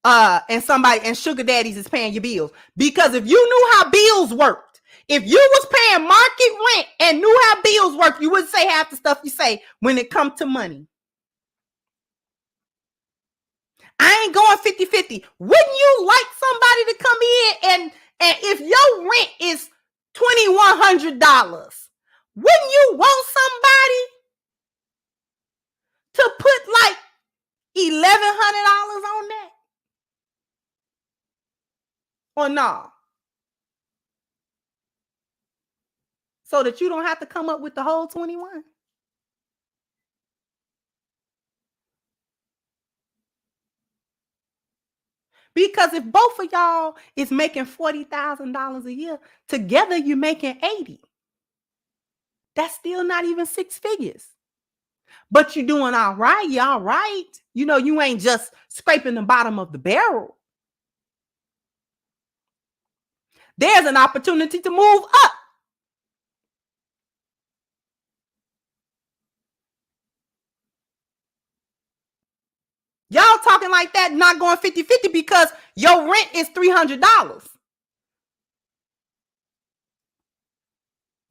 [SPEAKER 1] and sugar daddies is paying your bills. Because if you knew how bills worked, if you was paying market rent and knew how bills work, you wouldn't say half the stuff you say when it comes to money. I ain't going 50-50. Wouldn't you like somebody to come in and if your rent is $2,100, wouldn't you want somebody to put like $1,100 on that? Or no? So that you don't have to come up with the whole 21. Because if both of y'all is making $40,000 a year, together you're making 80. That's still not even 6 figures. But you're doing all right. You're all right. You know, you ain't just scraping the bottom of the barrel. There's an opportunity to move up. Y'all talking like that, not going 50-50 because your rent is $300.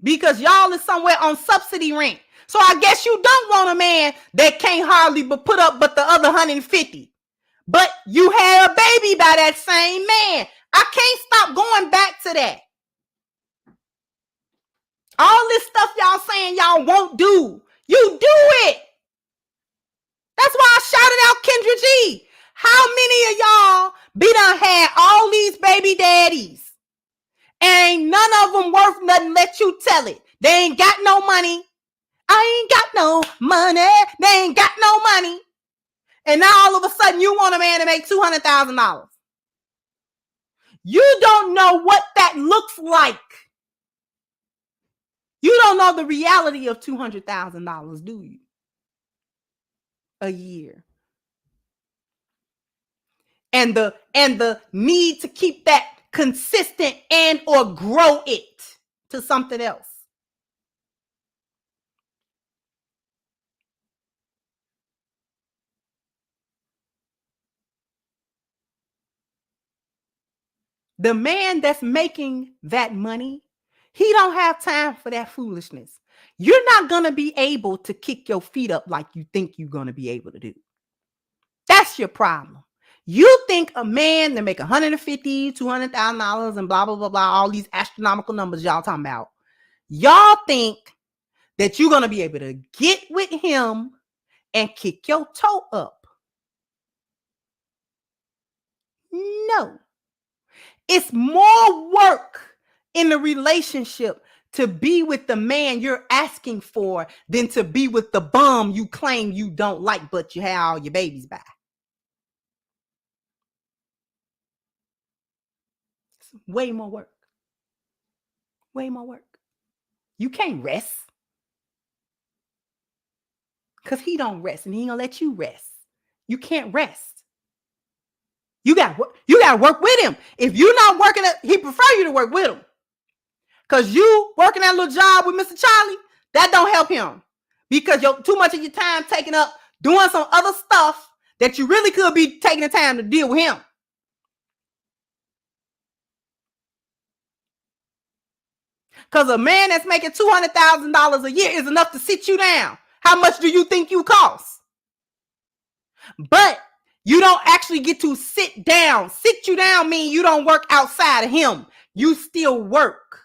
[SPEAKER 1] Because y'all is somewhere on subsidy rent. So I guess you don't want a man that can't hardly but put up but the other 150. But you had a baby by that same man. I can't stop going back to that. All this stuff y'all saying y'all won't do, you do it. That's why I shouted out Kendra G. How many of y'all be done had all these baby daddies? Ain't none of them worth nothing, let you tell it. They ain't got no money. I ain't got no money. They ain't got no money. And now all of a sudden you want a man to make $200,000. You don't know what that looks like. You don't know the reality of $200,000, do you? A year. And the need to keep that consistent and or grow it to something else. The man that's making that money, he don't have time for that foolishness. You're not going to be able to kick your feet up like you think you're going to be able to do. That's your problem. You think a man that make $150,000, $200,000 and blah, blah, blah, blah, all these astronomical numbers y'all talking about. Y'all think that you're going to be able to get with him and kick your toe up. No. It's more work in the relationship to be with the man you're asking for than to be with the bum you claim you don't like, but you have all your babies by. It's way more work. Way more work. You can't rest. Because he don't rest and he ain't gonna let you rest. You can't rest. You got to work with him. If you're not working, he prefer you to work with him. Because you working that little job with Mr. Charlie, that don't help him. Because too much of your time taken up doing some other stuff that you really could be taking the time to deal with him. Because a man that's making $200,000 a year is enough to sit you down. How much do you think you cost? But you don't actually get to sit down. Sit you down means you don't work outside of him. You still work.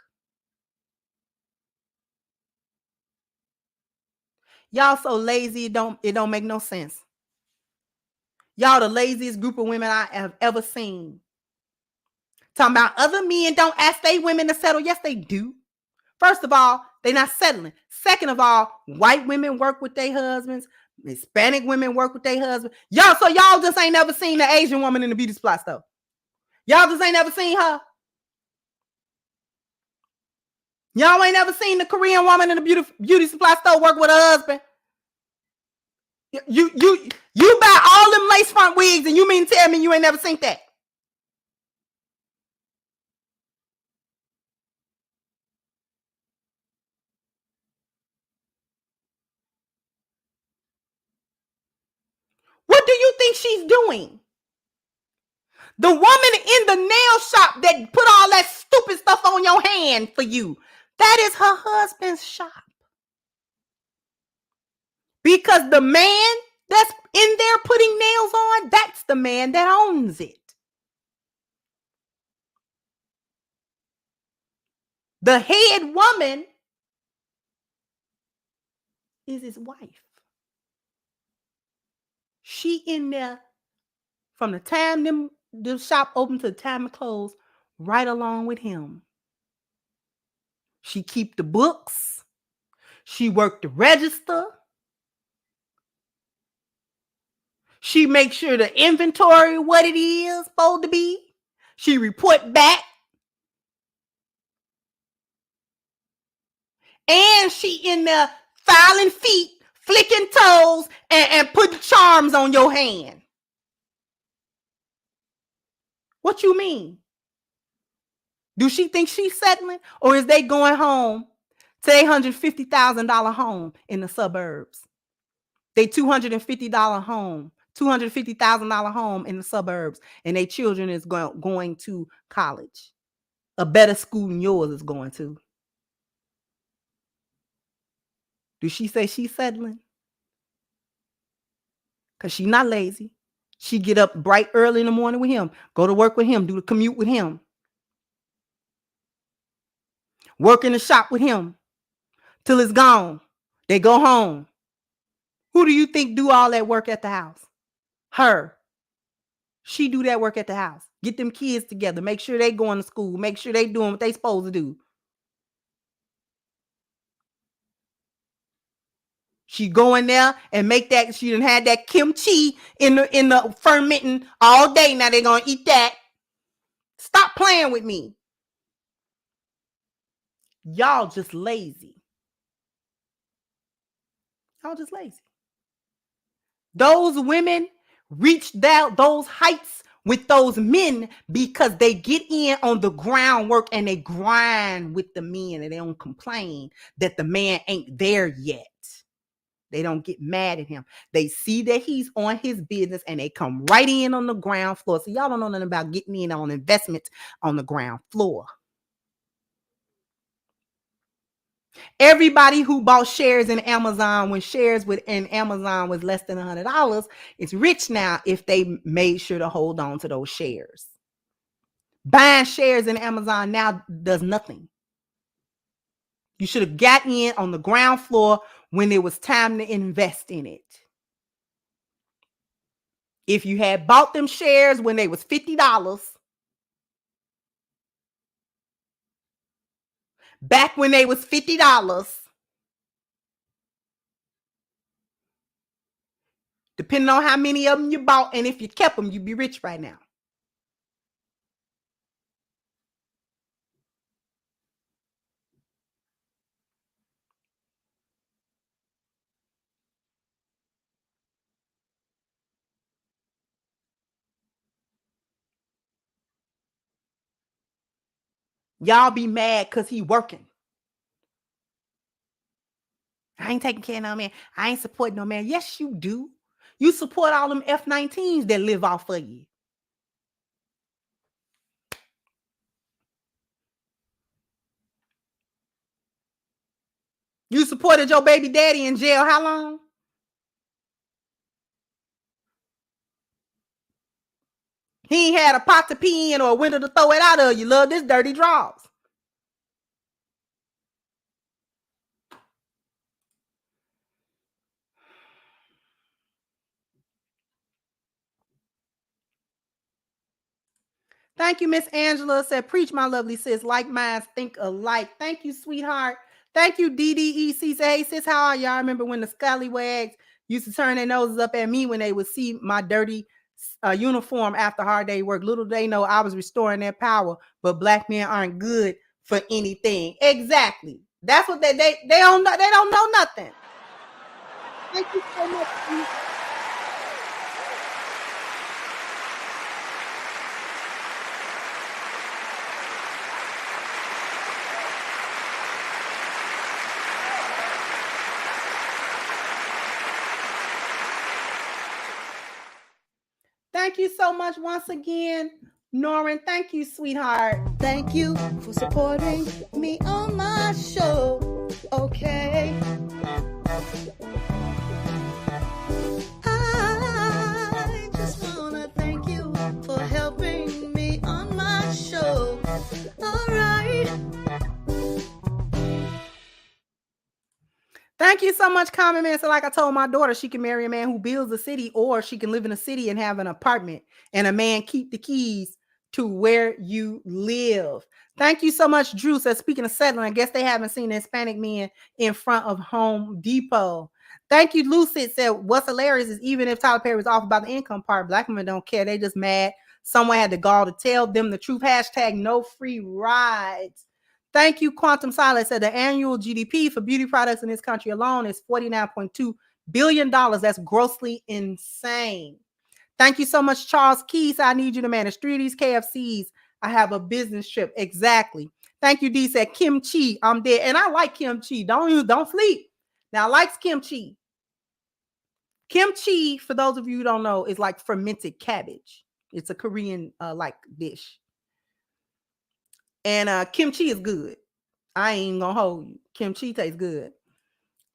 [SPEAKER 1] Y'all so lazy, it don't make no sense. Y'all the laziest group of women I have ever seen. Talking about other men don't ask they women to settle. Yes, they do. First of all, they're not settling. Second of all, white women work with their husbands. Hispanic women work with their husbands. Y'all just ain't never seen the Asian woman in the beauty supply store. Y'all just ain't never seen her. Y'all ain't never seen the Korean woman in the beauty supply store work with her husband. You buy all them lace front wigs and you mean to tell me you ain't never seen that? What do you think she's doing? The woman in the nail shop that put all that stupid stuff on your hand for you, that is her husband's shop. Because the man that's in there putting nails on, that's the man that owns it. The head woman is his wife. She in there from the time the shop open to the time it close, right along with him. She keep the books. She work the register. She makes sure the inventory what it is supposed to be. She report back. And she in there filing feet, flicking toes, and putting charms on your hand. What you mean? Do she think she's settling? Or is they going home to a $150,000 home in the suburbs? They $250 home, $250,000 home in the suburbs, and their children is going to college. A better school than yours is going to. Do she say she's settling? Because she's not lazy. She get up bright early in the morning with him, go to work with him, do the commute with him, work in the shop with him till it's gone. They go home. Who do you think do all that work at the house? Her. She do that work at the house. Get them kids together. Make sure they going to school. Make sure they doing what they supposed to do. She go in there and make that. She done had that kimchi in the fermenting all day. Now they gonna eat that. Stop playing with me. Y'all just lazy. Y'all just lazy. Those women reach those heights with those men because they get in on the groundwork and they grind with the men and they don't complain that the man ain't there yet. They don't get mad at him. They see that he's on his business and they come right in on the ground floor. So y'all don't know nothing about getting in on investments on the ground floor. Everybody who bought shares in Amazon when shares within Amazon was less than $100 is rich now if they made sure to hold on to those shares. Buying shares in Amazon now does nothing. You should have got in on the ground floor when it was time to invest in it. If you had bought them shares when they was $50, back when they was $50, depending on how many of them you bought, and if you kept them, you'd be rich right now. Y'all be mad because he working. I ain't taking care of no man. I ain't supporting no man. Yes, you do. You support all them F-19s that live off of you. You supported your baby daddy in jail how long? He ain't had a pot to pee in or a window to throw it out of. You love this dirty draws. Thank you, Miss Angela. Said, preach, my lovely sis. Like minds think alike. Thank you, sweetheart. Thank you, DDEC. Say, hey, sis, how are y'all? I remember when the scallywags used to turn their noses up at me when they would see my dirty uniform after hard day work. Little they know I was restoring their power, but black men aren't good for anything. Exactly. That's what they don't know. They don't know nothing. Thank you so much. Thank you so much once again, Norrin. Thank you, sweetheart.
[SPEAKER 6] Thank you for supporting me on my show. Okay. I just want to thank you for helping me on my show. All right.
[SPEAKER 1] Thank you so much, Common Man. So like I told my daughter, she can marry a man who builds a city, or she can live in a city and have an apartment and a man keep the keys to where you live. Thank you so much, Drew. Says, speaking of settling, I guess they haven't seen the Hispanic men in front of Home Depot. Thank you, Lucid said, what's hilarious is even if Tyler Perry was off about the income part, black women don't care. They just mad. Someone had the gall to tell them the truth. Hashtag no free rides. Thank you, Quantum Silence said the annual GDP for beauty products in this country alone is $49.2 billion. That's grossly insane. Thank you so much, Charles Keys. I need you to manage 3 of these KFCs. I have a business trip. Exactly. Thank you, D said kimchi. I'm dead. And I like kimchi. Don't sleep. Now, I like kimchi. Kimchi, for those of you who don't know, is like fermented cabbage. It's a Korean like dish. And kimchi is good. I ain't gonna hold you. Kimchi tastes good.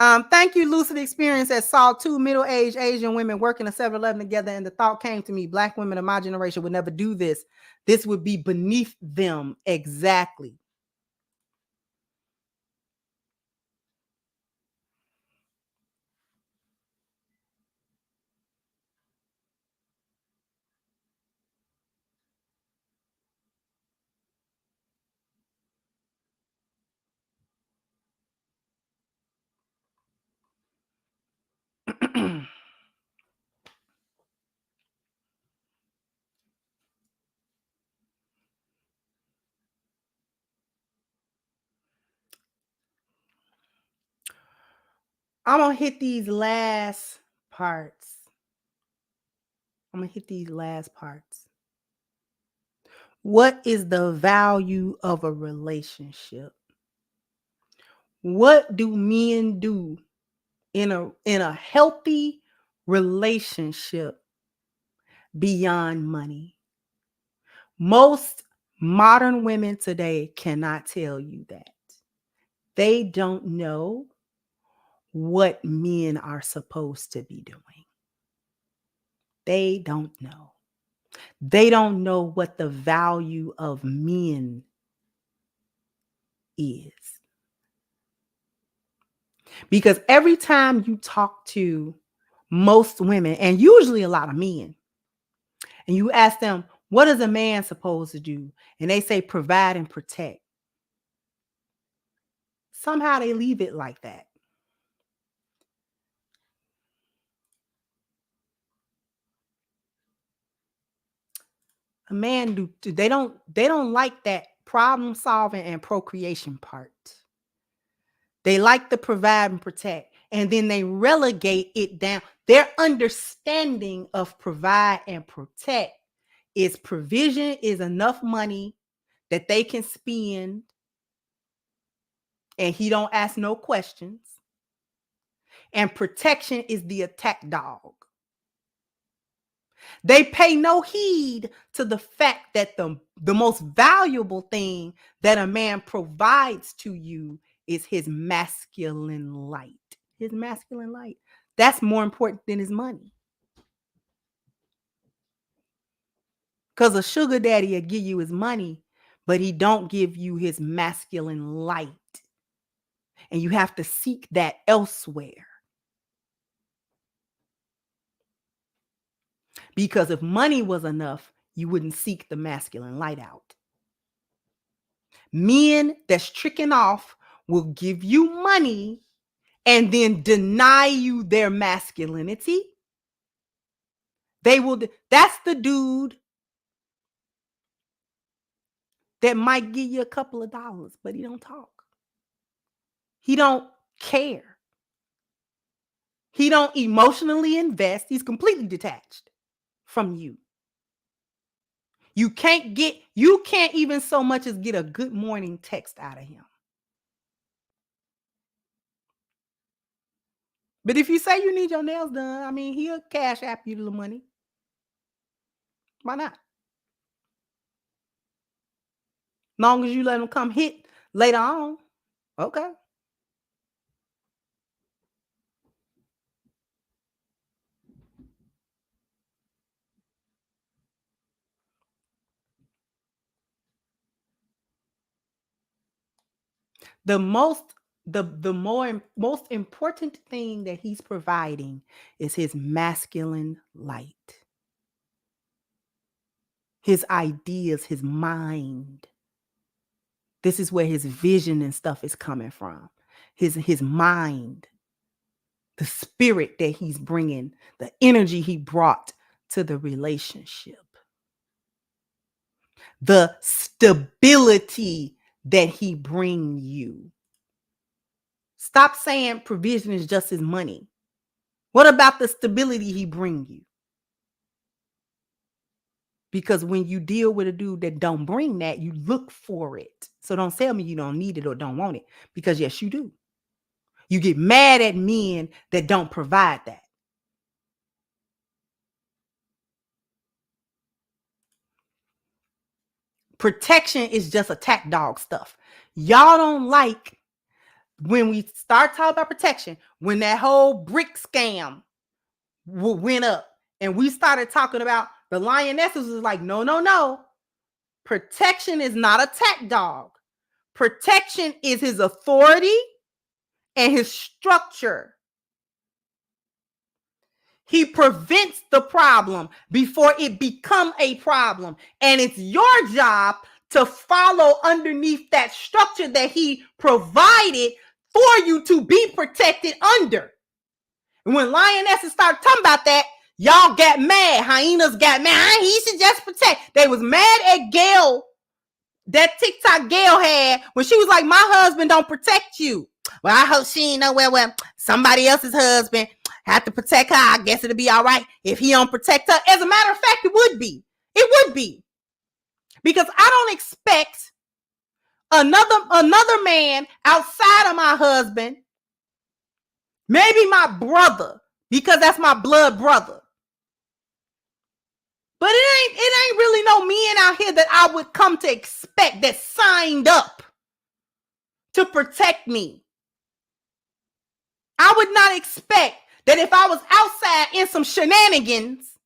[SPEAKER 1] Thank you, Lucid Experience, that saw 2 middle-aged Asian women working a 7-Eleven together, and the thought came to me, black women of my generation would never do this. This would be beneath them. Exactly. I'm gonna hit these last parts. What is the value of a relationship? What do men do in a healthy relationship beyond money? Most modern women today cannot tell you that. They don't know what men are supposed to be doing. They don't know. They don't know what the value of men is. Because every time you talk to most women, and usually a lot of men, and you ask them, what is a man supposed to do? And they say provide and protect. Somehow they leave it like that. A man they don't like that problem solving and procreation part. They like to provide and protect, and then they relegate it down. Their understanding of provide and protect is provision is enough money that they can spend, and he don't ask no questions. And protection is the attack dog. They pay no heed to the fact that the most valuable thing that a man provides to you is his masculine light. His masculine light. That's more important than his money. Because a sugar daddy will give you his money, but he don't give you his masculine light. And you have to seek that elsewhere. Because if money was enough, you wouldn't seek the masculine light out. Men that's tricking off will give you money and then deny you their masculinity. They will. That's the dude that might give you a couple of dollars, but he don't talk. He don't care. He don't emotionally invest. He's completely detached from you. You can't even so much as get a good morning text out of him. But if you say you need your nails done, I mean, he'll cash app you the money. Why not? Long as you let him come hit later on. Okay. The most important thing that he's providing is his masculine light. His ideas, his mind. This is where his vision and stuff is coming from. His mind. the spirit that he's bringing, the energy he brought to the relationship, the stability that he bring you. Stop saying provision is just his money. What about the stability he bring you? Because when you deal with a dude that don't bring that, you look for it. So don't tell me you don't need it or don't want it, because yes, you do. You get mad at men that don't provide that. Protection is just attack dog stuff. Y'all don't like when we start talking about protection, when that whole brick scam went up and we started talking about the lionesses, was like, no. Protection is not attack dog. Protection is his authority and his structure. He prevents the problem before it become a problem. And it's your job to follow underneath that structure that he provided for you to be protected under. And when lionesses started talking about that, y'all got mad. Hyenas got mad. He should just protect. They was mad at Gail, that TikTok Gail had, when she was like, my husband don't protect you. Well, I hope she ain't nowhere where somebody else's husband have to protect her. I guess it'll be all right if he don't protect her. As a matter of fact, it would be. It would be. Because I don't expect another man outside of my husband, maybe my brother, because that's my blood brother. But it ain't really no men out here that I would come to expect that signed up to protect me. I would not expect that if I was outside in some shenanigans,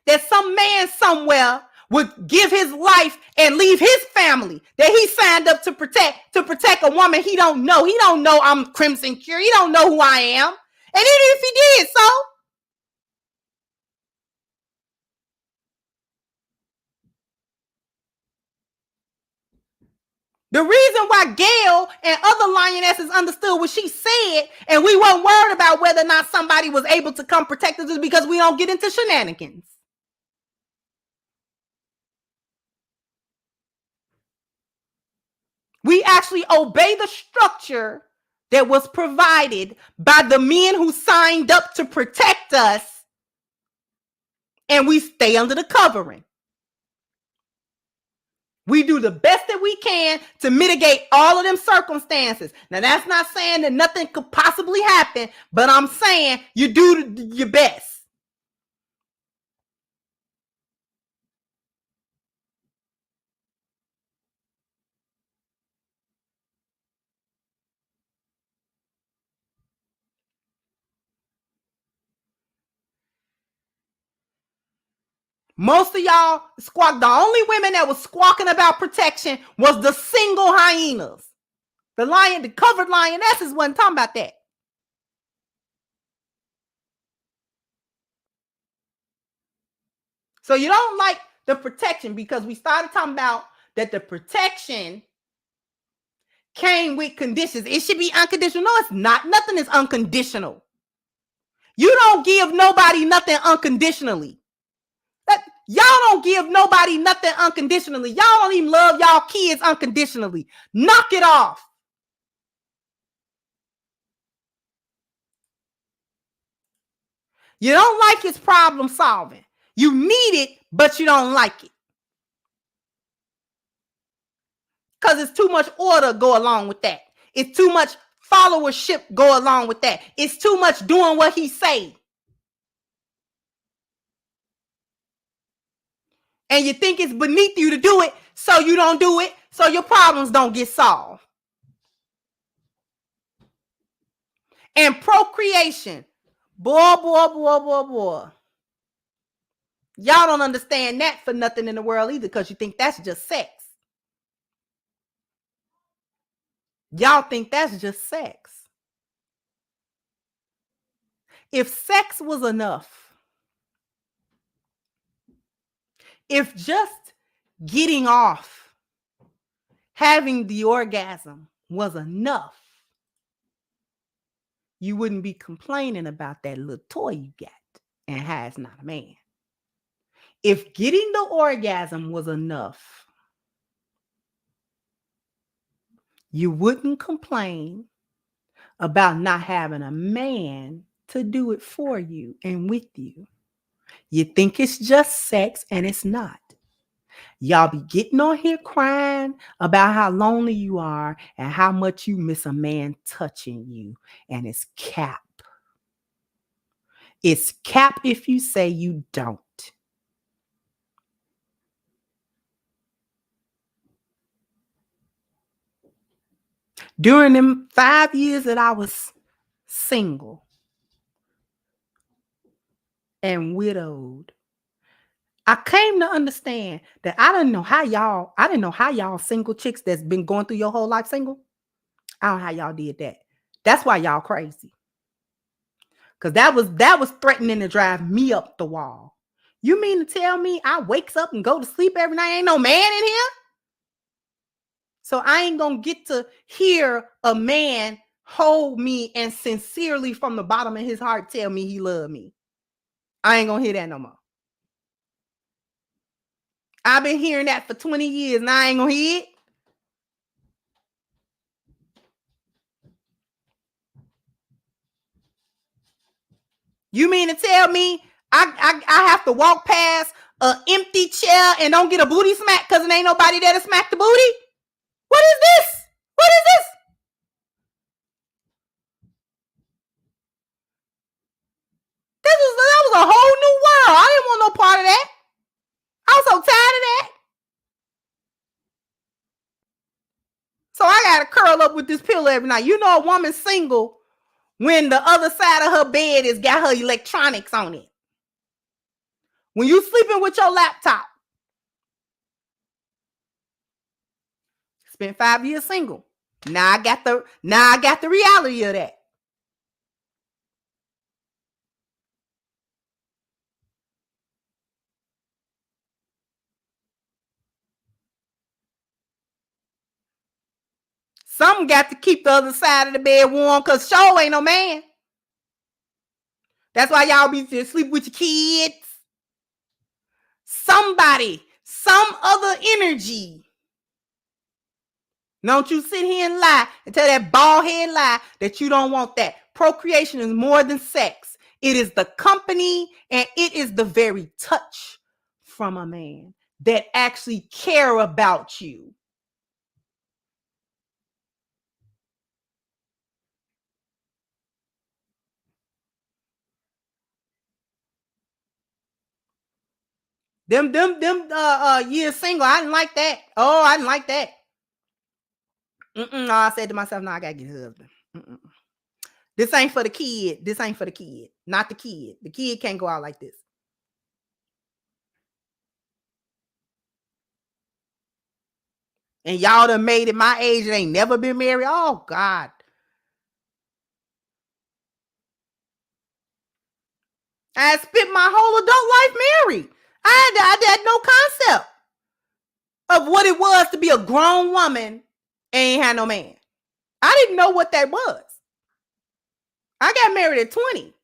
[SPEAKER 1] that some man somewhere would give his life and leave his family that he signed up to protect a woman he don't know. He don't know I'm Crimson Cure. He don't know who I am. And even if he did so, the reason why Gail and other lionesses understood what she said and we weren't worried about whether or not somebody was able to come protect us is because we don't get into shenanigans. We actually obey the structure that was provided by the men who signed up to protect us, and we stay under the covering. We do the best that we can to mitigate all of them circumstances. Now, that's not saying that nothing could possibly happen, but I'm saying you do your best. Most of y'all squawk. The only women that was squawking about protection was the single hyenas. The covered lionesses wasn't talking about that. So you don't like the protection because we started talking about that the protection came with conditions. It should be unconditional. No, it's not. Nothing is unconditional. You don't give nobody nothing unconditionally. Y'all don't give nobody nothing unconditionally. Y'all don't even love y'all kids unconditionally. Knock it off. You don't like his problem solving. You need it, but you don't like it. Because it's too much order go along with that. It's too much followership go along with that. It's too much doing what he say. And you think it's beneath you to do it, so you don't do it, so your problems don't get solved. And procreation. Boy. Y'all don't understand that for nothing in the world either, because you think that's just sex. Y'all think that's just sex. If sex was enough, if just getting off, having the orgasm was enough, you wouldn't be complaining about that little toy you got and how it's not a man. If getting the orgasm was enough, you wouldn't complain about not having a man to do it for you and with you. You think it's just sex, and it's not. Y'all be getting on here crying about how lonely you are and how much you miss a man touching you, and it's cap. It's cap if you say you don't. During them 5 years that I was single and widowed, I came to understand that I didn't know how y'all single chicks that's been going through your whole life single, I don't know how y'all did that. That's why y'all crazy. Because that was threatening to drive me up the wall. You mean to tell me I wakes up and go to sleep every night, ain't no man in here? So I ain't gonna get to hear a man hold me and sincerely from the bottom of his heart tell me he love me. I ain't gonna hear that no more. I've been hearing that for 20 years and I ain't gonna hear it. You mean to tell me I have to walk past an empty chair and don't get a booty smack because there ain't nobody there to smack the booty? What is this? What is this? That was a whole new world. I didn't want no part of that. I was so tired of that. So I gotta curl up with this pillow every night. You know a woman's single when the other side of her bed has got her electronics on it. When you sleeping with your laptop. Spent 5 years single. Now I got the reality of that. Some got to keep the other side of the bed warm because show ain't no man. That's why y'all be to sleep with your kids. Somebody, some other energy. Don't you sit here and lie and tell that bald head lie that you don't want that. Procreation is more than sex. It is the company and it is the very touch from a man that actually care about you. Them years single, I didn't like that. Oh, I didn't like that. No, I said to myself, no, I gotta get a husband. This ain't for the kid. This ain't for the kid. Not the kid. The kid can't go out like this. And y'all done made it my age and ain't never been married. Oh, God. I spent my whole adult life married. I had no concept of what it was to be a grown woman and ain't had no man. I didn't know what that was. I got married at 20.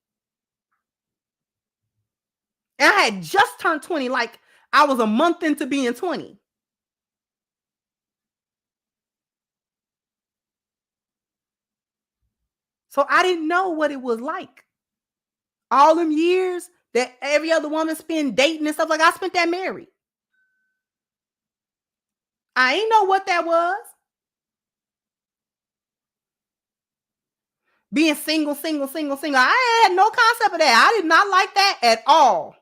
[SPEAKER 1] And I had just turned 20, like I was a month into being 20. So I didn't know what it was like. All them years that every other woman spend dating and stuff, like I spent that married. I ain't know what that was. Being single. I had no concept of that. I did not like that at all.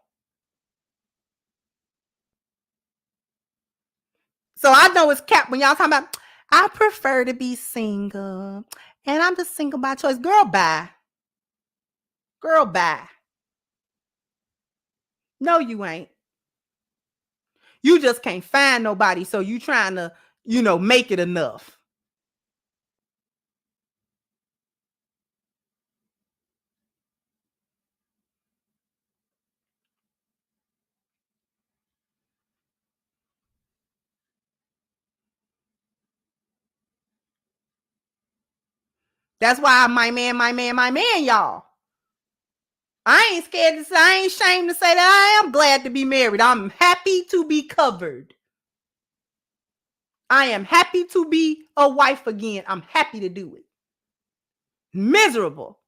[SPEAKER 1] So I know it's cap when y'all talking about, I prefer to be single. And I'm just single by choice. Girl, bye. Girl, bye. No, you ain't. You just can't find nobody. So you trying to, make it enough. That's why I'm my man, y'all. I ain't scared to say, I ain't ashamed to say that I am glad to be married. I'm happy to be covered. I am happy to be a wife again. I'm happy to do it. Miserable.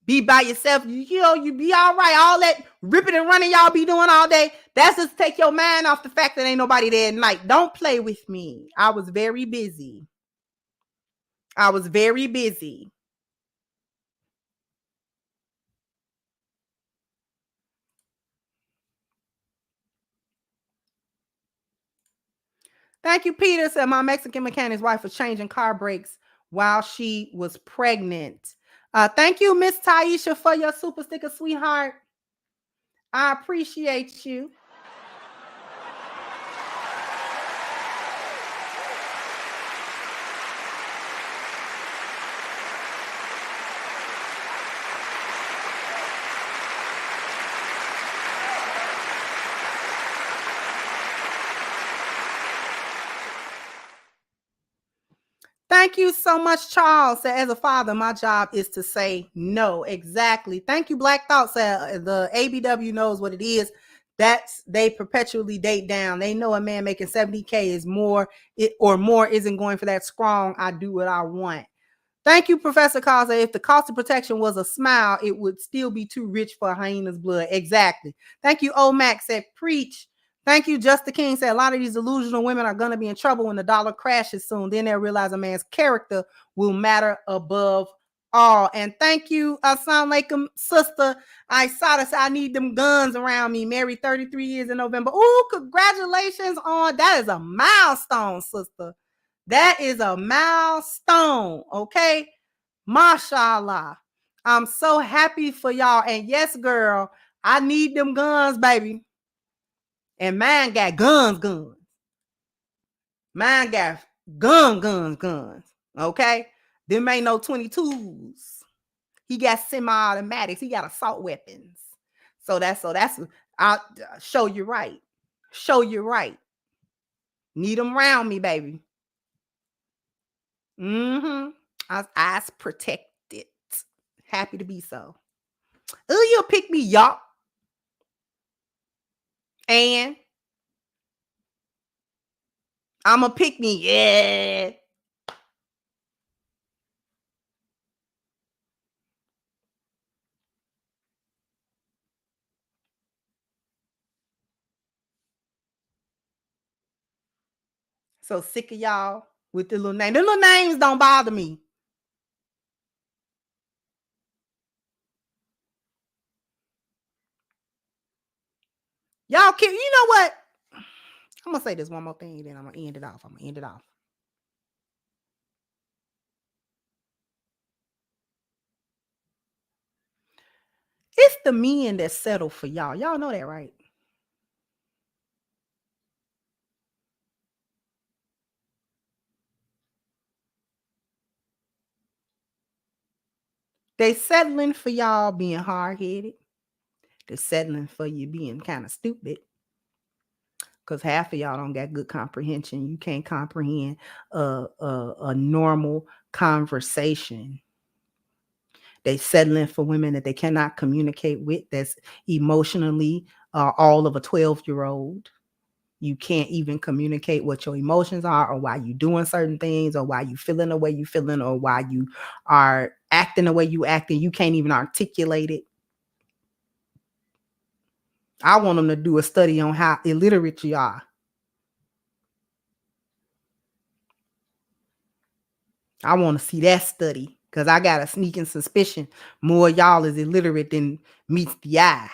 [SPEAKER 1] Be by yourself. You be all right. All that ripping and running y'all be doing all day. That's just take your mind off the fact that ain't nobody there at night. Don't play with me. I was very busy. Thank you, Peter. Said my Mexican mechanic's wife was changing car brakes while she was pregnant. Thank you, Miss Taisha, for your super sticker, sweetheart. I appreciate you. Thank you so much, Charles. As a father, my job is to say no. Exactly. Thank you, Black Thought. The ABW knows what it is. They perpetually date down. They know a man making 70K is more or more isn't going for that strong. I do what I want. Thank you, Professor Casa. If the cost of protection was a smile, it would still be too rich for a hyena's blood. Exactly. Thank you, Omac said, preach. Thank you, Just the King said, a lot of these delusional women are going to be in trouble when the dollar crashes soon. Then they'll realize a man's character will matter above all. And thank you, Assalamu alaikum, sister. I saw this. I need them guns around me. Married 33 years in November. Ooh, congratulations on that. Is a milestone, sister. That is a milestone. Okay. Mashallah. I'm so happy for y'all. And yes, girl, I need them guns, baby. And mine got guns. Mine got guns. Okay? Them ain't no 22s. He got semi-automatics. He got assault weapons. So that's I'll show you right. Need them around me, baby. Eyes protected. Happy to be so. Oh, you'll pick me, y'all. And I'm a pick me. Yeah. So sick of y'all with the little name. The little names don't bother me. Y'all can, you know what? I'm gonna say this one more thing, then I'm gonna end it off. It's the men that settle for y'all. Y'all know that, right? They settling for y'all being hard-headed. They're settling for you being kind of stupid. Because half of y'all don't got good comprehension. You can't comprehend a normal conversation. They settling for women that they cannot communicate with. That's emotionally all of a 12-year-old. You can't even communicate what your emotions are, or why you doing certain things, or why you feeling the way you feeling, or why you are acting the way you acting. You can't even articulate it. I want them to do a study on how illiterate you are. I want to see that study, because I got a sneaking suspicion more y'all is illiterate than meets the eye.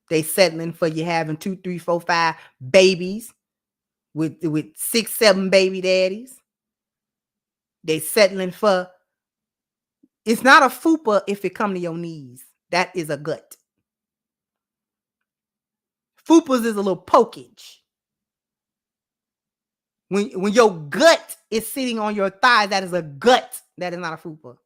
[SPEAKER 1] They settling for you having 2, 3, 4, 5 babies with 6, 7 baby daddies. They settling for, it's not a fupa if it come to your knees. That is a gut. Fupas is a little pokage. When your gut is sitting on your thigh, that is a gut. That is not a fupa.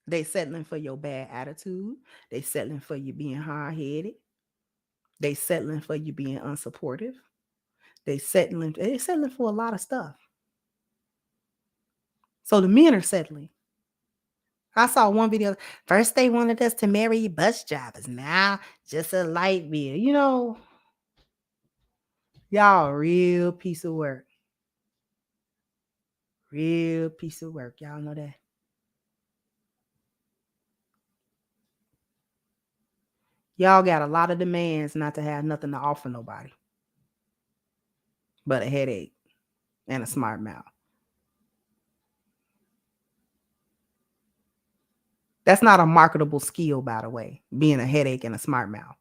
[SPEAKER 1] They settling for your bad attitude. They settling for you being hard-headed. They settling for you being unsupportive. They settling for a lot of stuff. So the men are settling. I saw one video. First they wanted us to marry bus drivers. Now just a light bill. You know, y'all a real piece of work. Real piece of work. Y'all know that. Y'all got a lot of demands not to have nothing to offer nobody but a headache and a smart mouth. That's not a marketable skill, by the way, being a headache and a smart mouth.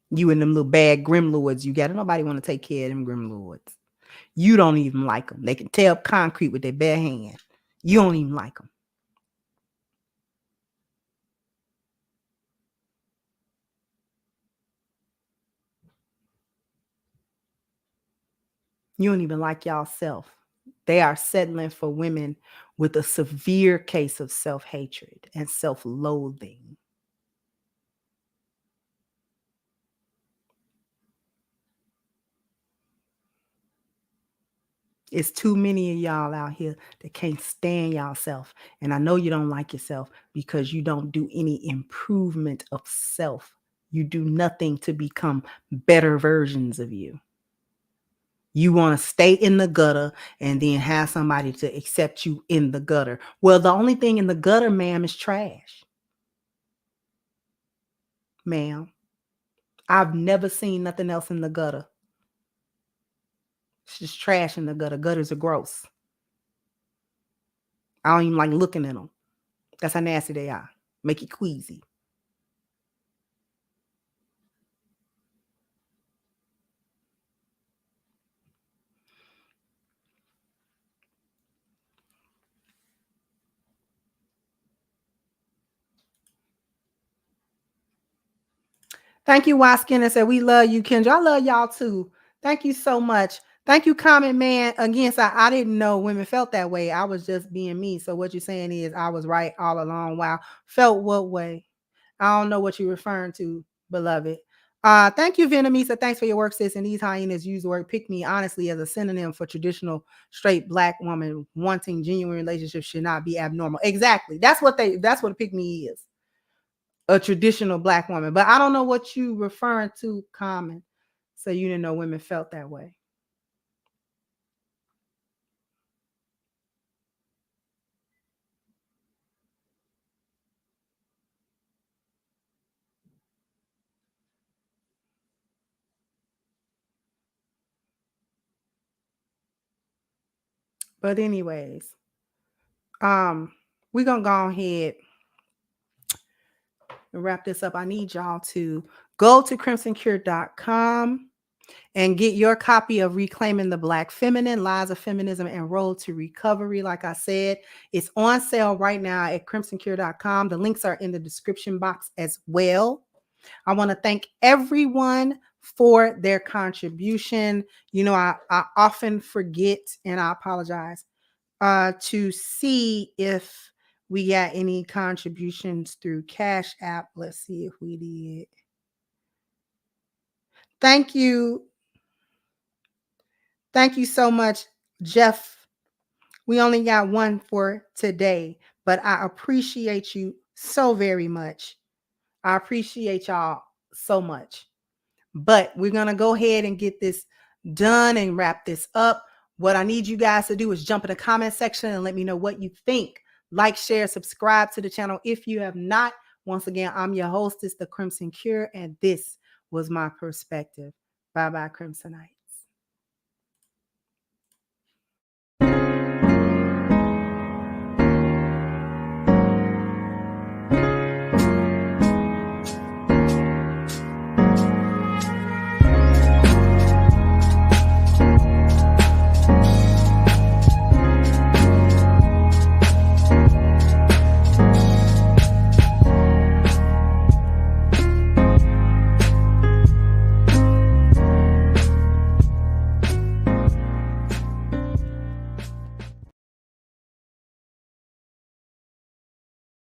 [SPEAKER 1] You and them little bad Grimlords you got. Nobody want to take care of them Grimlords. You don't even like them. They can tear up concrete with their bare hand. You don't even like them. You don't even like y'allself. They are settling for women with a severe case of self-hatred and self-loathing. It's too many of y'all out here that can't stand y'allself. And I know you don't like yourself because you don't do any improvement of self. You do nothing to become better versions of you. You want to stay in the gutter and then have somebody to accept you in the gutter. Well, the only thing in the gutter, ma'am, is trash. Ma'am, I've never seen nothing else in the gutter. It's just trash in the gutter. Gutters are gross. I don't even like looking at them. That's how nasty they are. Make you queasy. Thank you, Waskin. I said, we love you, Kendra. I love y'all too. Thank you so much. Thank you, Comment Man. Again, so I didn't know women felt that way. I was just being me. So what you're saying is I was right all along. Wow. Felt what way? I don't know what you're referring to, beloved. Thank you, Vietnamese. Thanks for your work, sis. And these hyenas use the word pick me honestly as a synonym for traditional straight Black woman wanting genuine relationships should not be abnormal. Exactly. That's what a pick me is. A traditional Black woman. But I don't know what you referring to, Common. So you didn't know women felt that way. But anyways, we're gonna go ahead and wrap this up. I need y'all to go to crimsoncure.com and get your copy of Reclaiming the Black Feminine, Lies of Feminism and Road to Recovery. Like I said, it's on sale right now at crimsoncure.com. The links are in the description box as well. I want to thank everyone for their contribution. You know, I often forget, and I apologize, to see if we got any contributions through Cash App. Let's see if we did. Thank you. Thank you so much, Jeff. We only got one for today, but I appreciate you so very much. I appreciate y'all so much. But we're going to go ahead and get this done and wrap this up. What I need you guys to do is jump in the comment section and let me know what you think. Like, share, subscribe to the channel if you have not. Once again, I'm your hostess, The Crimson Cure, and this was my perspective. Bye-bye, Crimsonite.